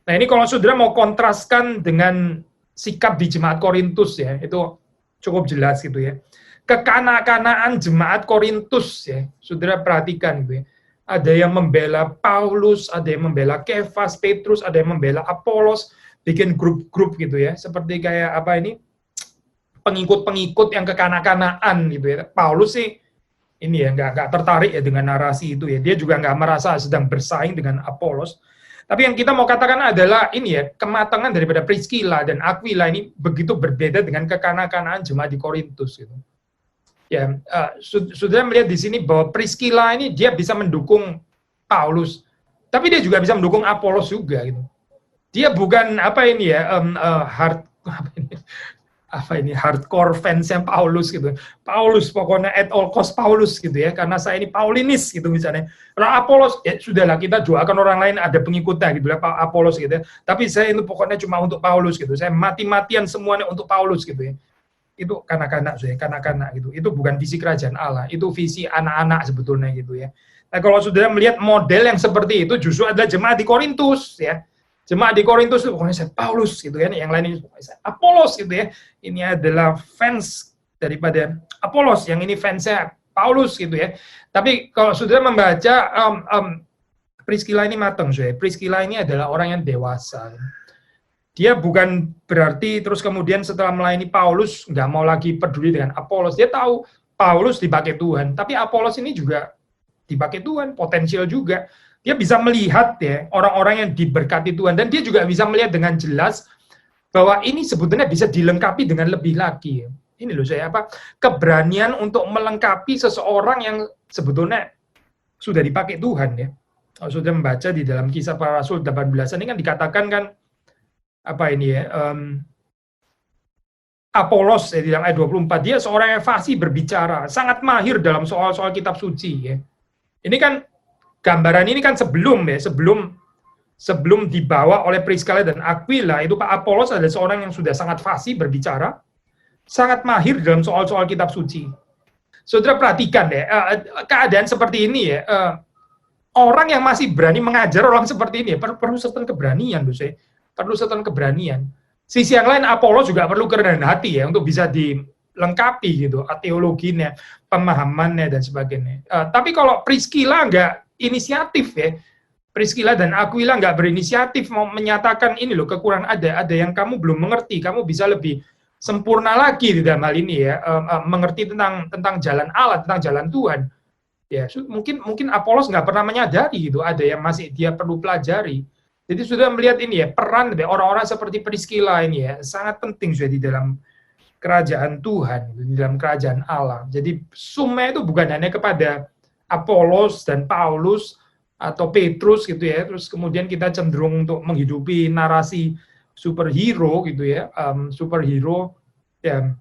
Nah ini kalau saudara mau kontraskan dengan sikap di jemaat Korintus ya, itu cukup jelas gitu ya. Kekanak-kanaan jemaat Korintus ya, saudara perhatikan gitu ya. Ada yang membela Paulus, ada yang membela Kefas, Petrus, ada yang membela Apolos, bikin grup-grup gitu ya, seperti kayak apa ini, pengikut-pengikut yang kekanak-kanaan gitu ya. Paulus sih ini ya nggak tertarik ya dengan narasi itu ya, dia juga nggak merasa sedang bersaing dengan Apolos. Tapi yang kita mau katakan adalah ini ya, kematangan daripada Priscilla dan Aquila ini begitu berbeda dengan kekanak-kanaan jemaat di Korintus gitu. Ya, sudah melihat di sini bahwa Priscilla ini dia bisa mendukung Paulus, tapi dia juga bisa mendukung Apolos juga gitu. Dia bukan apa ini ya hardcore fansnya Paulus gitu. Paulus pokoknya at all cost Paulus gitu ya, karena saya ini Paulinis gitu misalnya. Kalau Apolos ya sudahlah, kita doakan orang lain ada pengikutnya gitu ya, Apolos gitu ya. Tapi saya itu pokoknya cuma untuk Paulus gitu. Saya mati-matian semuanya untuk Paulus gitu ya. Itu kanak-kanak gitu. Itu bukan visi kerajaan Allah, itu visi anak-anak sebetulnya gitu ya. Nah, kalau sudah melihat model yang seperti itu justru adalah jemaat di Korintus ya. Jemaat di Korintus itu pokoknya saya Paulus gitu ya, yang lain ini saya Apolos gitu ya. Ini adalah fans daripada Apolos, yang ini fansnya Paulus gitu ya. Tapi kalau sudah membaca Priscilla ini matang, Priscilla ini adalah orang yang dewasa. Dia bukan berarti terus kemudian setelah melayani Paulus nggak mau lagi peduli dengan Apolos. Dia tahu Paulus dipakai Tuhan, tapi Apolos ini juga dipakai Tuhan, potensial juga. Dia bisa melihat ya orang-orang yang diberkati Tuhan, dan dia juga bisa melihat dengan jelas bahwa ini sebetulnya bisa dilengkapi dengan lebih lagi. Ini loh keberanian untuk melengkapi seseorang yang sebetulnya sudah dipakai Tuhan ya. Kalau sudah membaca di dalam Kisah Para Rasul 18 ini kan dikatakan kan apa ini ya, Apolos di dalam ayat 24, dia seorang yang fasih berbicara, sangat mahir dalam soal-soal kitab suci ya. Ini kan gambaran ini kan sebelum dibawa oleh Priscilla dan Aquila, itu Pak Apolos adalah seorang yang sudah sangat fasih berbicara, sangat mahir dalam soal-soal kitab suci. Saudara perhatikan deh, keadaan seperti ini ya, orang yang masih berani mengajar orang seperti ini perlu certain keberanian loh saya. Perlu certain keberanian. Sisi yang lain, Apolos juga perlu kerendahan hati ya, untuk bisa dilengkapi gitu, teologinya, pemahamannya, dan sebagainya. Tapi kalau Priscilla nggak inisiatif ya, Priscilla dan Aquila nggak berinisiatif mau menyatakan ini loh, kekurangan ada yang kamu belum mengerti, kamu bisa lebih sempurna lagi di dalam hal ini ya, mengerti tentang jalan Allah, tentang jalan Tuhan. Ya, mungkin Apolos nggak pernah menyadari gitu, ada yang masih dia perlu pelajari. Jadi sudah melihat ini ya, peran orang-orang seperti Priscilla ini ya, sangat penting sudah di dalam kerajaan Tuhan, di dalam kerajaan Allah. Jadi sumnya itu bukan hanya kepada Apolos dan Paulus atau Petrus gitu ya, terus kemudian kita cenderung untuk menghidupi narasi superhero gitu ya, superhero ya,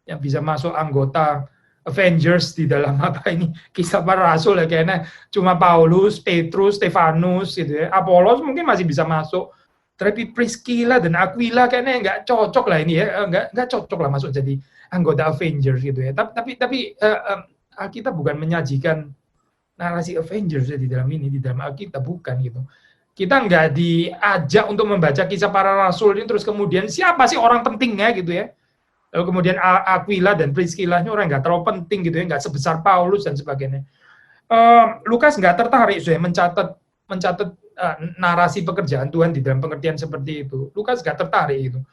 yang bisa masuk anggota Avengers di dalam Kisah Para Rasul ya, kayaknya cuma Paulus, Petrus, Stefanus gitu ya. Apolos mungkin masih bisa masuk, tapi Priscilla dan Aquila kayaknya nggak cocok lah ini ya, nggak cocok lah masuk jadi anggota Avengers gitu ya. Tapi Alkitab bukan menyajikan narasi Avengers ya di dalam Alkitab, bukan gitu. Kita nggak diajak untuk membaca Kisah Para Rasul ini terus kemudian siapa sih orang pentingnya gitu ya. Lalu kemudian Aquila dan Priscilla ini orang nggak terlalu penting gitu ya, nggak sebesar Paulus dan sebagainya. Lukas nggak tertarik mencatat narasi pekerjaan Tuhan di dalam pengertian seperti itu. Lukas nggak tertarik itu.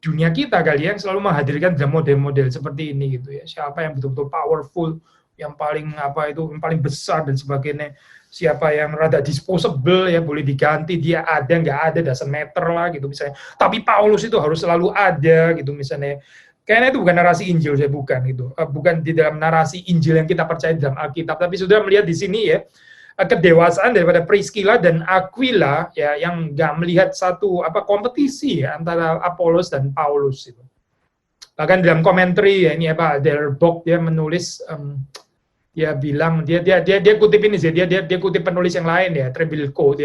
Dunia kita kali yang selalu menghadirkan dalam model-model seperti ini gitu ya. Siapa yang betul-betul powerful, yang paling yang paling besar dan sebagainya. Siapa yang rada disposable ya, boleh diganti, dia ada nggak ada doesn't matter lah gitu misalnya. Tapi Paulus itu harus selalu ada gitu misalnya. Kayaknya itu bukan narasi Injil, saya bukan gitu. Bukan di dalam narasi Injil yang kita percaya dalam Alkitab. Tapi sudah melihat di sini ya, kedewasaan daripada Priscilla dan Aquila ya, yang nggak melihat satu kompetisi ya, antara Apolos dan Paulus itu. Bahkan dalam komentari ya, ini Delbock dia menulis Dia bilang dia kutip ini sih, dia kutip penulis yang lain ya, Trebilcock,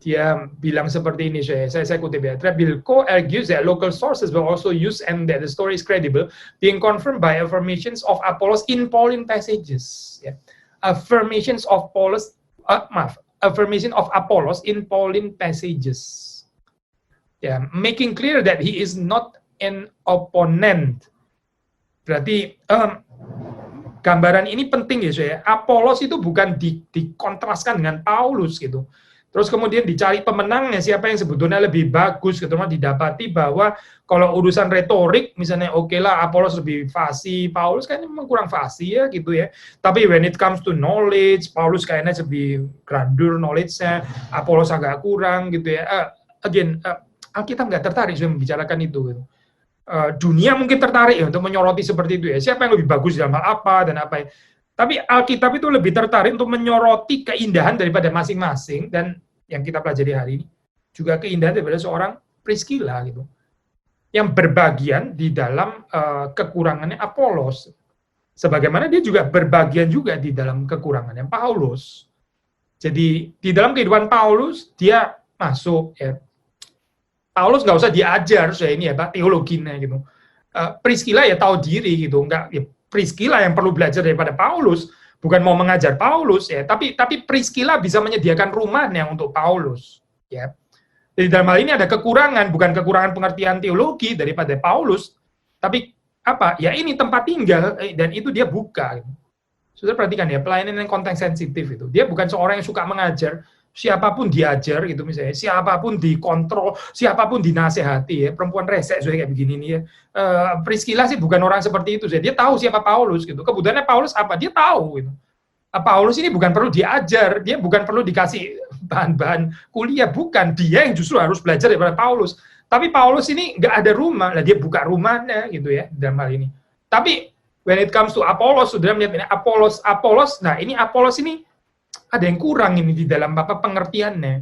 dia bilang seperti ini, saya kutip ya. Trebilcock argues that local sources will also use and that the story is credible, being confirmed by affirmations of Apollos in Pauline passages. Ya. Affirmations of Apollos in Pauline passages. Ya, making clear that he is not an opponent. Berarti gambaran ini penting ya, Apolos itu bukan dikontraskan dengan Paulus gitu. Terus kemudian dicari pemenangnya, siapa yang sebetulnya lebih bagus, gitu. Didapati bahwa kalau urusan retorik, misalnya oke lah Apolos lebih fasih, Paulus kayaknya memang kurang fasih ya gitu ya. Tapi when it comes to knowledge, Paulus kayaknya lebih grandeur knowledge-nya, Apolos agak kurang gitu ya. Alkitab nggak tertarik sudah membicarakan itu. Gitu. Dunia mungkin tertarik ya untuk menyoroti seperti itu ya. Siapa yang lebih bagus dalam hal apa dan apa ya. Tapi Alkitab itu lebih tertarik untuk menyoroti keindahan daripada masing-masing, dan yang kita pelajari hari ini juga keindahan daripada seorang Priscilla gitu, yang berbagian di dalam kekurangannya Apolos, sebagaimana dia juga berbagian juga di dalam kekurangannya Paulus. Jadi di dalam kehidupan Paulus dia masuk ya. Paulus nggak usah diajar saya ini ya Pak teologinya gitu. Priscilla ya tahu diri gitu, nggak ya, Priscilla yang perlu belajar daripada Paulus, bukan mau mengajar Paulus ya, tapi Priscilla bisa menyediakan rumahnya untuk Paulus ya. Jadi dalam hal ini ada kekurangan, bukan kekurangan pengertian teologi daripada Paulus, tapi apa? Ya ini tempat tinggal dan itu dia buka. Gitu. Sudah perhatikan ya, pelayanan yang konteks sensitif itu. Dia bukan seorang yang suka mengajar, siapapun diajar gitu misalnya, siapapun dikontrol, siapapun dinasehati ya, perempuan resek kayak begini nih ya. Priscilla sih bukan orang seperti itu, dia tahu siapa Paulus gitu. Kebutuhannya Paulus apa? Dia tahu gitu. Paulus ini bukan perlu diajar, dia bukan perlu dikasih bahan-bahan kuliah, bukan, dia yang justru harus belajar daripada Paulus. Tapi Paulus ini nggak ada rumah, lah dia buka rumahnya gitu ya dalam hal ini. Tapi when it comes to Apollos, sudah melihat ini Apollos, nah ini Apollos ini ada yang kurang ini di dalam pengertiannya.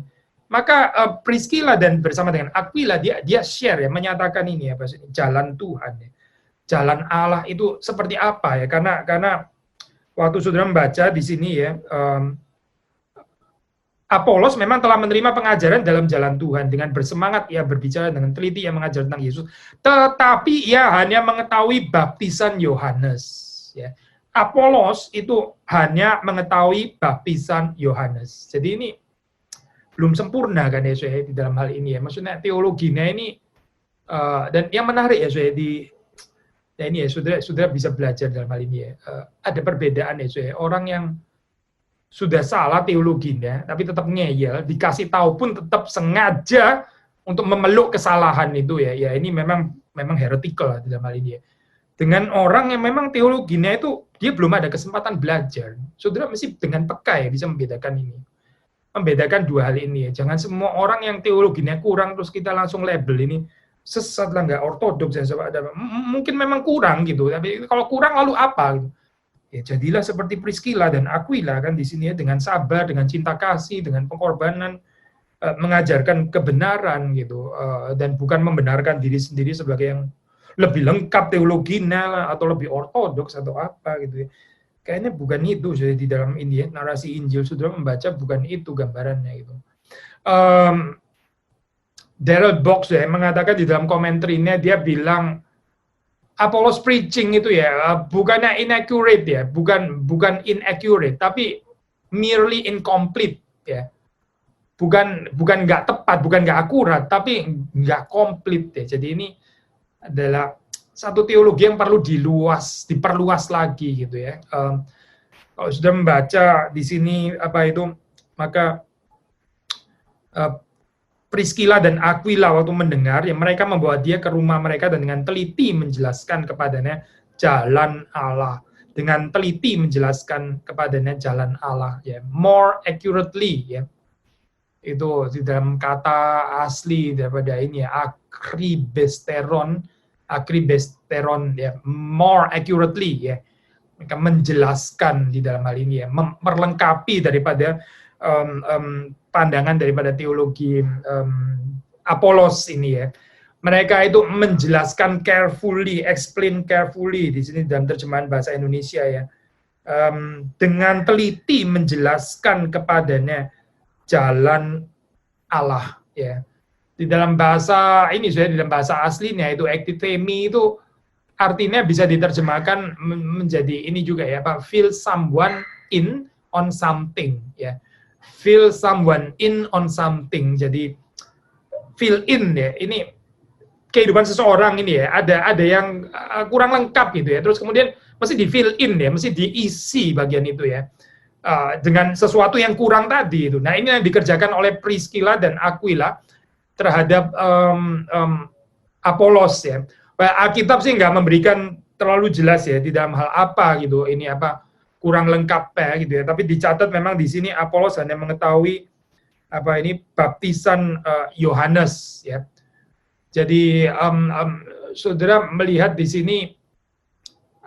Maka Priscilla dan bersama dengan Aquila dia share ya, menyatakan ini ya, jalan Tuhan ya. Jalan Allah itu seperti apa ya? Karena waktu saudara membaca di sini ya, Apolos memang telah menerima pengajaran dalam jalan Tuhan, dengan bersemangat ia berbicara dengan teliti ia mengajar tentang Yesus, tetapi ia hanya mengetahui baptisan Yohanes ya. Apolos itu hanya mengetahui baptisan Yohanes. Jadi ini belum sempurna kan ya saya di dalam hal ini ya. Maksudnya teologinya ini dan yang menarik ya saya ya ini ya sudah bisa belajar dalam hal ini ya. Ada perbedaan ya saya. Orang yang sudah salah teologinya tapi tetap ngeyel, dikasih tahu pun tetap sengaja untuk memeluk kesalahan itu ya. Ya ini memang heretical di dalam hal ini ya. Dengan orang yang memang teologinya itu dia belum ada kesempatan belajar. Saudara mesti dengan peka ya bisa membedakan ini. Membedakan dua hal ini ya. Jangan semua orang yang teologinya kurang terus kita langsung label ini sesat lah, nggak ortodoks ya. Mungkin memang kurang gitu. Tapi kalau kurang lalu apa gitu. Ya jadilah seperti Priscilla dan Aquila kan di sini ya, dengan sabar, dengan cinta kasih, dengan pengorbanan, mengajarkan kebenaran gitu, dan bukan membenarkan diri sendiri sebagai yang lebih lengkap teologinya atau lebih ortodoks atau apa gitu ya. Kayaknya bukan itu sudah di dalam ini ya, narasi Injil sudah membaca bukan itu gambarannya gitu. Darrell Box ya mengatakan di dalam komentarnya, dia bilang Apollos preaching itu ya bukannya inaccurate ya, bukan inaccurate tapi merely incomplete ya. Bukan nggak tepat, bukan nggak akurat, tapi nggak komplit ya. Jadi ini adalah satu teologi yang perlu diperluas lagi gitu ya. Kalau sudah membaca di sini apa itu, maka Priscilla dan Aquila waktu mendengar, ya mereka membawa dia ke rumah mereka dan dengan teliti menjelaskan kepadanya jalan Allah. Dengan teliti menjelaskan kepadanya jalan Allah ya. More accurately ya. Itu di dalam kata asli daripada ini ya, akribesteron ya, more accurately ya, mereka menjelaskan di dalam hal ini ya, memperlengkapi daripada pandangan daripada teologi Apollos ini ya. Mereka itu menjelaskan carefully, explain carefully di sini dalam terjemahan bahasa Indonesia ya. dengan teliti menjelaskan kepadanya jalan Allah, ya. Di dalam bahasa ini, di dalam bahasa aslinya itu ektithemi itu artinya bisa diterjemahkan menjadi ini juga ya, Pak, feel someone in on something, ya. Feel someone in on something. Jadi fill in ya. Ini kehidupan seseorang ini ya, ada yang kurang lengkap gitu ya. Terus kemudian mesti di fill in ya, mesti diisi bagian itu ya. Dengan sesuatu yang kurang tadi itu. Nah, ini yang dikerjakan oleh Priscilla dan Aquila terhadap Apolos ya. Alkitab sih nggak memberikan terlalu jelas ya di dalam hal apa gitu, ini apa kurang lengkap ya gitu ya. Tapi dicatat memang di sini Apolos hanya mengetahui apa ini baptisan Yohanes ya. Jadi saudara melihat di sini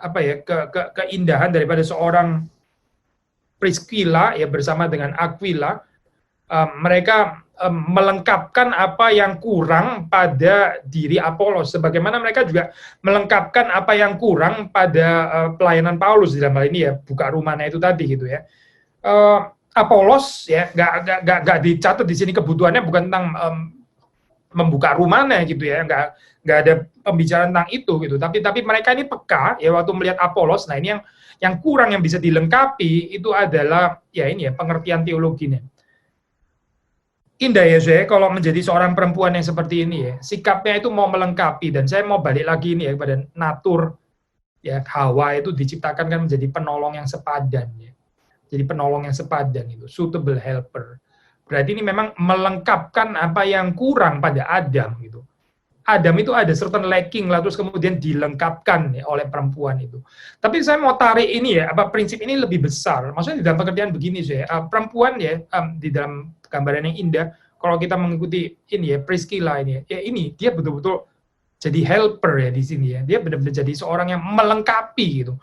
apa ya keindahan daripada seorang Priscilla ya bersama dengan Aquila, mereka melengkapkan apa yang kurang pada diri Apolos, sebagaimana mereka juga melengkapkan apa yang kurang pada pelayanan Paulus di dalam hal ini ya, buka rumahnya itu tadi gitu ya. Apolos ya nggak dicatat di sini kebutuhannya bukan tentang membuka rumahnya gitu ya, nggak ada pembicaraan tentang itu gitu. Tapi mereka ini peka ya waktu melihat Apolos. Nah, ini yang kurang yang bisa dilengkapi itu adalah ya ini ya pengertian teologinya. Indah ya saya kalau menjadi seorang perempuan yang seperti ini ya, sikapnya itu mau melengkapi. Dan saya mau balik lagi ini ya kepada natur ya, Hawa itu diciptakan kan menjadi penolong yang sepadan ya. Jadi penolong yang sepadan itu suitable helper. Berarti ini memang melengkapkan apa yang kurang pada Adam gitu. Adam itu ada certain lacking lah, terus kemudian dilengkapkan ya, oleh perempuan itu. Tapi saya mau tarik ini ya, apa prinsip ini lebih besar. Maksudnya di dalam pekerjaan begini saya, perempuan ya di dalam gambaran yang indah. Kalau kita mengikuti ini ya Priscilla ini ya ini dia betul-betul jadi helper ya di sini ya. Dia benar-benar jadi seorang yang melengkapi gitu.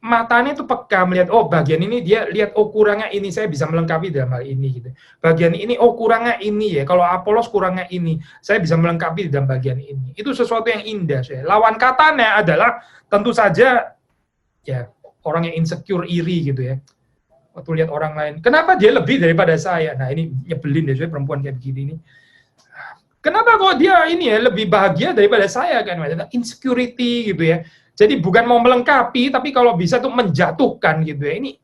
Matanya itu peka melihat, oh bagian ini dia lihat, oh kurangnya ini, saya bisa melengkapi dalam hal ini gitu. Bagian ini, oh kurangnya ini ya, kalau Apolos kurangnya ini, saya bisa melengkapi di dalam bagian ini. Itu sesuatu yang indah. Saya. Lawan katanya adalah tentu saja ya orang yang insecure, iri gitu ya. Waktu lihat orang lain, kenapa dia lebih daripada saya? Nah ini nyebelin deh, saya perempuan kayak begini nih. Kenapa kok dia ini ya lebih bahagia daripada saya kan? Insecurity gitu ya. Jadi bukan mau melengkapi, tapi kalau bisa tuh menjatuhkan gitu ya. Ini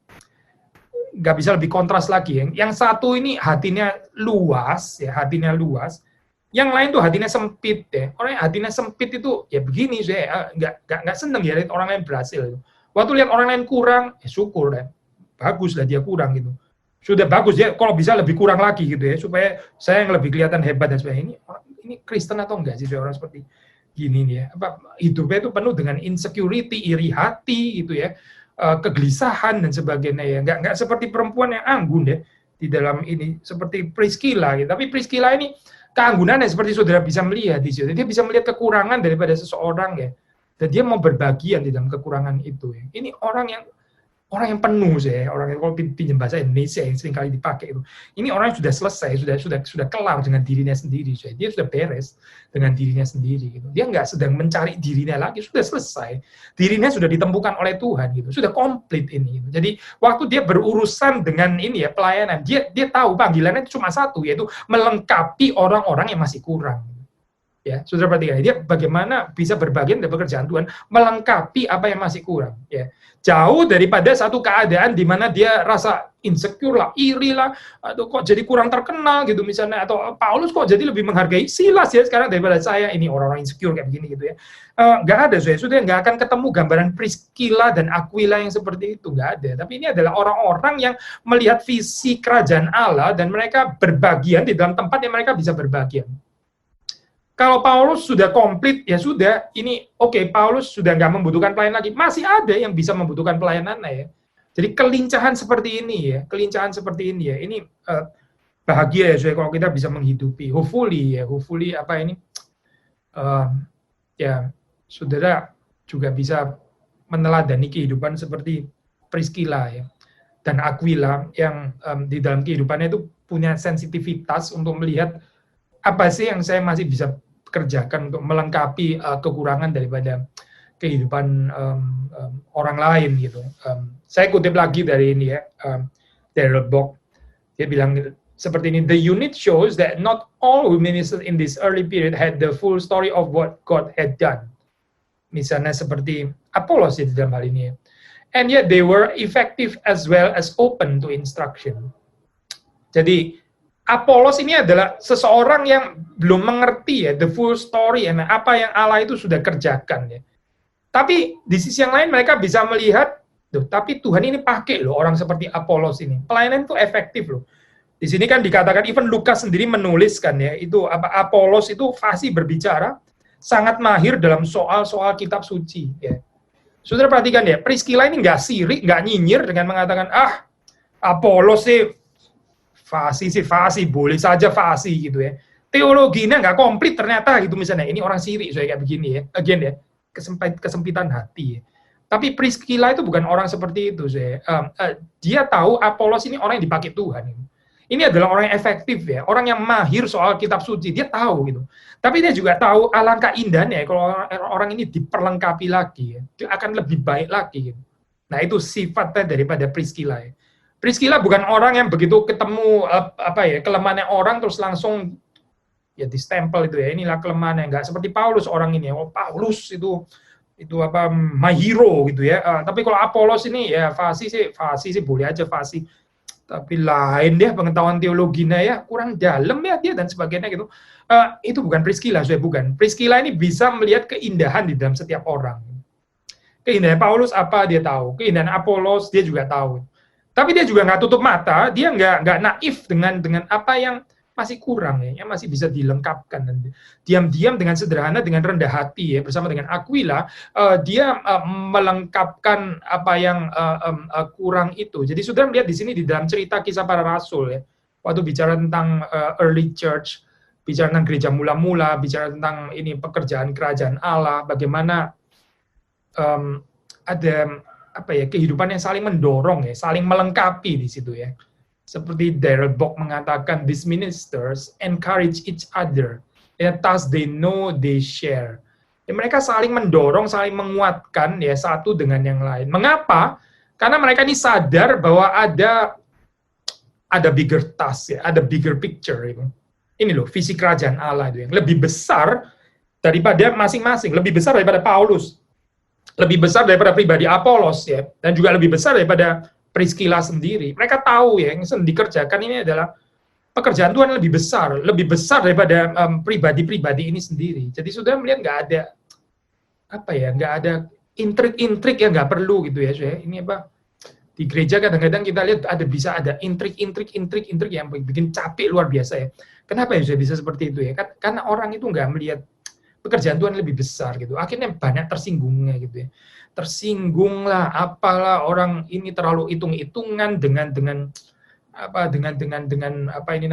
nggak bisa lebih kontras lagi. Yang satu ini hatinya luas, ya hatinya luas. Yang lain tuh hatinya sempit ya. Orang yang hatinya sempit itu ya begini saya nggak seneng ya lihat orang lain berhasil. Waktu lihat orang lain kurang, ya syukur deh. Bagus lah dia kurang gitu. Sudah bagus ya. Kalau bisa lebih kurang lagi gitu ya, supaya saya yang lebih kelihatan hebat dan sebagainya. Ini Kristen atau enggak sih orang seperti gini nih ya, hidupnya itu penuh dengan insecurity, iri hati gitu ya, kegelisahan dan sebagainya ya, nggak seperti perempuan yang anggun ya di dalam ini, seperti Priscilla gitu. Tapi Priscilla ini keanggunannya seperti saudara bisa melihat di situ, dia bisa melihat kekurangan daripada seseorang ya, dan dia mau berbagian di dalam kekurangan itu ya. Ini orang yang penuh sih, orang yang kalau pinjam bahasa Indonesia yang sering kali dipakai itu. Ini orang yang sudah selesai, sudah kelar dengan dirinya sendiri. Dia sudah beres dengan dirinya sendiri. Gitu. Dia nggak sedang mencari dirinya lagi, sudah selesai. Dirinya sudah ditemukan oleh Tuhan, gitu. Sudah komplit ini. Gitu. Jadi waktu dia berurusan dengan ini ya pelayanan, dia tahu panggilannya itu cuma satu, yaitu melengkapi orang-orang yang masih kurang. Ya, saudara perhatikan, dia bagaimana bisa berbagian dari pekerjaan Tuhan, melengkapi apa yang masih kurang. Ya, jauh daripada satu keadaan di mana dia rasa insecure lah, iri lah, atau kok jadi kurang terkenal gitu misalnya, atau Paulus kok jadi lebih menghargai Silas ya sekarang daripada saya, ini orang-orang insecure kayak begini gitu ya. Nggak ada, sudah nggak akan ketemu gambaran Priscilla dan Aquila yang seperti itu, nggak ada. Tapi ini adalah orang-orang yang melihat visi kerajaan Allah dan mereka berbagian di dalam tempat yang mereka bisa berbagian. Kalau Paulus sudah komplit, ya sudah, ini oke, Paulus sudah nggak membutuhkan pelayan lagi. Masih ada yang bisa membutuhkan pelayanannya ya. Jadi kelincahan seperti ini ya, ini bahagia ya, saya kalau kita bisa menghidupi. Hopefully apa ini, ya saudara juga bisa meneladani kehidupan seperti Priscilla ya dan Aquila yang di dalam kehidupannya itu punya sensitivitas untuk melihat apa sih yang saya masih bisa kerjakan untuk melengkapi kekurangan daripada kehidupan orang lain gitu. Saya kutip lagi dari ini ya, Darrell Bock. Dia bilang seperti ini, the unit shows that not all who ministered in this early period had the full story of what God had done. Misalnya seperti Apollos di dalam hal ini. And yet they were effective as well as open to instruction. Jadi Apollos ini adalah seseorang yang belum mengerti ya the full story ya, apa yang Allah itu sudah kerjakan ya. Tapi di sisi yang lain mereka bisa melihat, tapi Tuhan ini pakai loh orang seperti Apollos ini. Pelayanan itu efektif loh. Di sini kan dikatakan, even Lukas sendiri menuliskan ya, itu Apollos itu fasih berbicara, sangat mahir dalam soal-soal kitab suci. Ya. Saudara perhatikan ya, Priscilla ini nggak sirik, nggak nyinyir dengan mengatakan, Apollos sih fasih, boleh saja fasih gitu ya. Teologinya nggak komplit ternyata gitu misalnya. Ini orang sirik, so kayak begini ya. Again ya, kesempitan hati ya. Tapi Priscilla itu bukan orang seperti itu. Dia tahu Apollos ini orang yang dipakai Tuhan. Ini adalah orang yang efektif ya, orang yang mahir soal kitab suci, dia tahu gitu. Tapi dia juga tahu alangkah indahnya kalau orang ini diperlengkapi lagi, ya, dia akan lebih baik lagi. Gitu. Nah itu sifatnya daripada Priscilla. Ya. Priscilla bukan orang yang begitu ketemu kelemahannya orang terus langsung ya distempel itu ya, inilah kelemahannya, enggak seperti Paulus orang ini. Oh Paulus itu my hero gitu ya. Tapi kalau Apollos ini ya fasih sih boleh aja fasih. Tapi lain deh pengetahuan teologinya ya, kurang dalam ya dia dan sebagainya gitu. Itu bukan Priscilla, bukan. Priscilla ini bisa melihat keindahan di dalam setiap orang. Keindahan Paulus apa dia tahu, keindahan Apollos dia juga tahu. Tapi dia juga nggak tutup mata, dia nggak naif dengan apa yang masih kurang ya, yang masih bisa dilengkapkan. Diam-diam dengan sederhana, dengan rendah hati ya, bersama dengan Aquila, dia melengkapkan apa yang kurang itu. Jadi saudara melihat di sini di dalam cerita kisah para rasul ya, waktu bicara tentang early church, bicara tentang gereja mula-mula, bicara tentang ini pekerjaan kerajaan Allah, bagaimana ada kehidupan yang saling mendorong ya, saling melengkapi di situ ya. Seperti Darrell Bock mengatakan, these ministers encourage each other, and thus they know they share. Ya, mereka saling mendorong, saling menguatkan ya satu dengan yang lain. Mengapa? Karena mereka ini sadar bahwa ada bigger task ya, ada bigger picture itu. Ini loh visi kerajaan Allah itu yang lebih besar daripada masing-masing, lebih besar daripada Paulus, lebih besar daripada pribadi Apollos ya, dan juga lebih besar daripada Priscilla sendiri. Mereka tahu ya, yang dikerjakan ini adalah pekerjaan Tuhan lebih besar daripada pribadi-pribadi ini sendiri. Jadi sudah melihat nggak ada intrik-intrik yang nggak perlu gitu ya. Ini di gereja kadang-kadang kita lihat bisa ada intrik yang bikin capek luar biasa ya. Kenapa ya bisa seperti itu ya? Karena orang itu nggak melihat pekerjaan Tuhan lebih besar gitu. Akhirnya banyak tersinggungnya gitu ya. Tersinggung lah, apalah orang ini terlalu hitung-hitungan dengan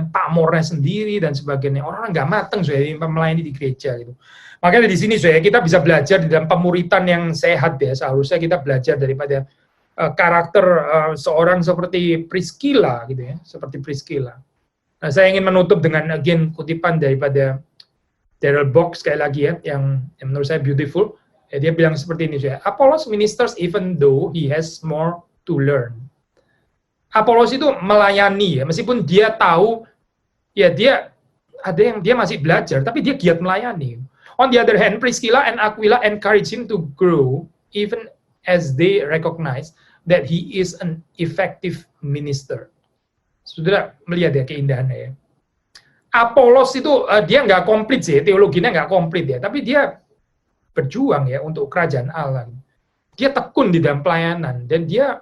pamornya sendiri dan sebagainya. Orang nggak mateng melayani di gereja gitu. Makanya di sini kita bisa belajar di dalam pemuritan yang sehat ya. Seharusnya kita belajar daripada karakter seorang seperti Priscilla gitu ya, seperti Priscilla. Nah, saya ingin menutup dengan kutipan daripada Darrell Bock sekali lagi ya, yang menurut saya beautiful. Ya, dia bilang seperti ini, Apollos ministers even though he has more to learn. Apollos itu melayani ya, meskipun dia tahu ya dia masih belajar, tapi dia giat melayani. On the other hand, Priscilla and Aquila encourage him to grow even as they recognize that he is an effective minister. Sudah melihat ya keindahannya ya. Apollos itu dia nggak komplit sih, teologinya nggak komplit ya, tapi dia berjuang ya untuk kerajaan Allah. Dia tekun di dalam pelayanan dan dia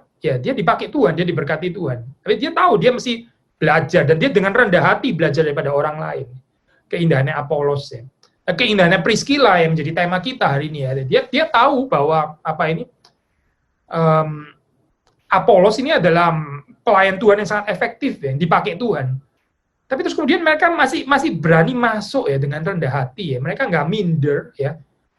dipakai Tuhan, dia diberkati Tuhan. Tapi dia tahu dia mesti belajar dan dia dengan rendah hati belajar daripada orang lain. Keindahannya Apollos ya. Keindahannya Priscilla yang menjadi tema kita hari ini ya. Dia tahu bahwa Apollos ini adalah pelayan Tuhan yang sangat efektif ya, yang dipakai Tuhan. Tapi terus kemudian mereka masih berani masuk ya dengan rendah hati ya. Mereka nggak minder ya.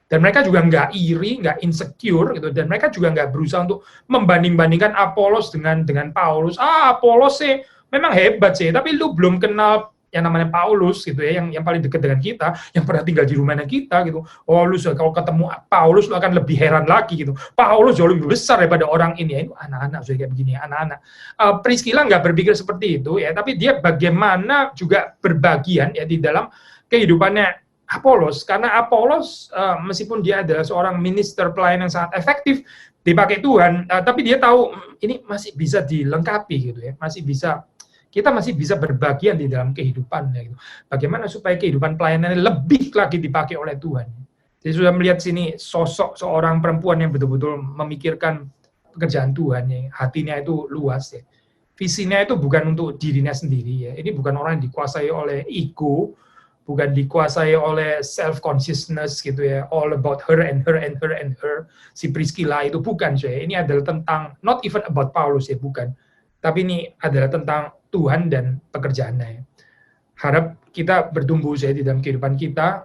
Dan mereka juga nggak iri, nggak insecure gitu. Dan mereka juga nggak berusaha untuk membanding-bandingkan Apollos dengan Paulus. Apollos sih memang hebat sih, tapi lu belum kenal yang namanya Paulus gitu ya, yang paling dekat dengan kita, yang pernah tinggal di rumahnya kita gitu. Oh, lu kalau ketemu Paulus lu akan lebih heran lagi gitu. Paulus jauh lebih besar daripada orang ini ya. Itu anak-anak sudah kayak begini, anak-anak. Priscilla nggak berpikir seperti itu ya, tapi dia bagaimana juga berbagian ya di dalam kehidupannya Apolos, karena Apolos meskipun dia adalah seorang minister pelayan yang sangat efektif dipakai Tuhan, tapi dia tahu ini masih bisa dilengkapi gitu ya, kita masih bisa berbagian di dalam kehidupannya gitu. Bagaimana supaya kehidupan pelayanannya lebih lagi dipakai oleh Tuhan. Jadi sudah melihat sini sosok seorang perempuan yang betul-betul memikirkan pekerjaan Tuhan ya, hatinya itu luas ya. Visinya itu bukan untuk dirinya sendiri ya. Ini bukan orang yang dikuasai oleh ego, bukan dikuasai oleh self consciousness gitu ya, all about her and her and her and her. Si Priscilla itu bukan, saya. Ini adalah tentang not even about Paulus ya, bukan. Tapi ini adalah tentang Tuhan dan pekerjaannya. Harap kita bertumbuh saya di dalam kehidupan kita,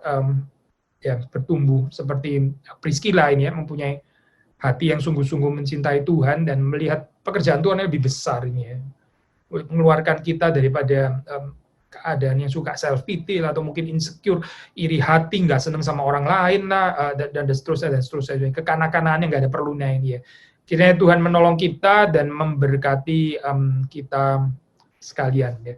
ya bertumbuh seperti Priscilla ini ya, mempunyai hati yang sungguh-sungguh mencintai Tuhan dan melihat pekerjaan Tuhan yang lebih besar ini ya, mengeluarkan kita daripada keadaan yang suka self pity atau mungkin insecure, iri hati, nggak seneng sama orang lain lah, dan seterusnya, kekanak-kanakan yang nggak ada perlunya ini ya. Kiranya Tuhan menolong kita dan memberkati kita sekalian ya.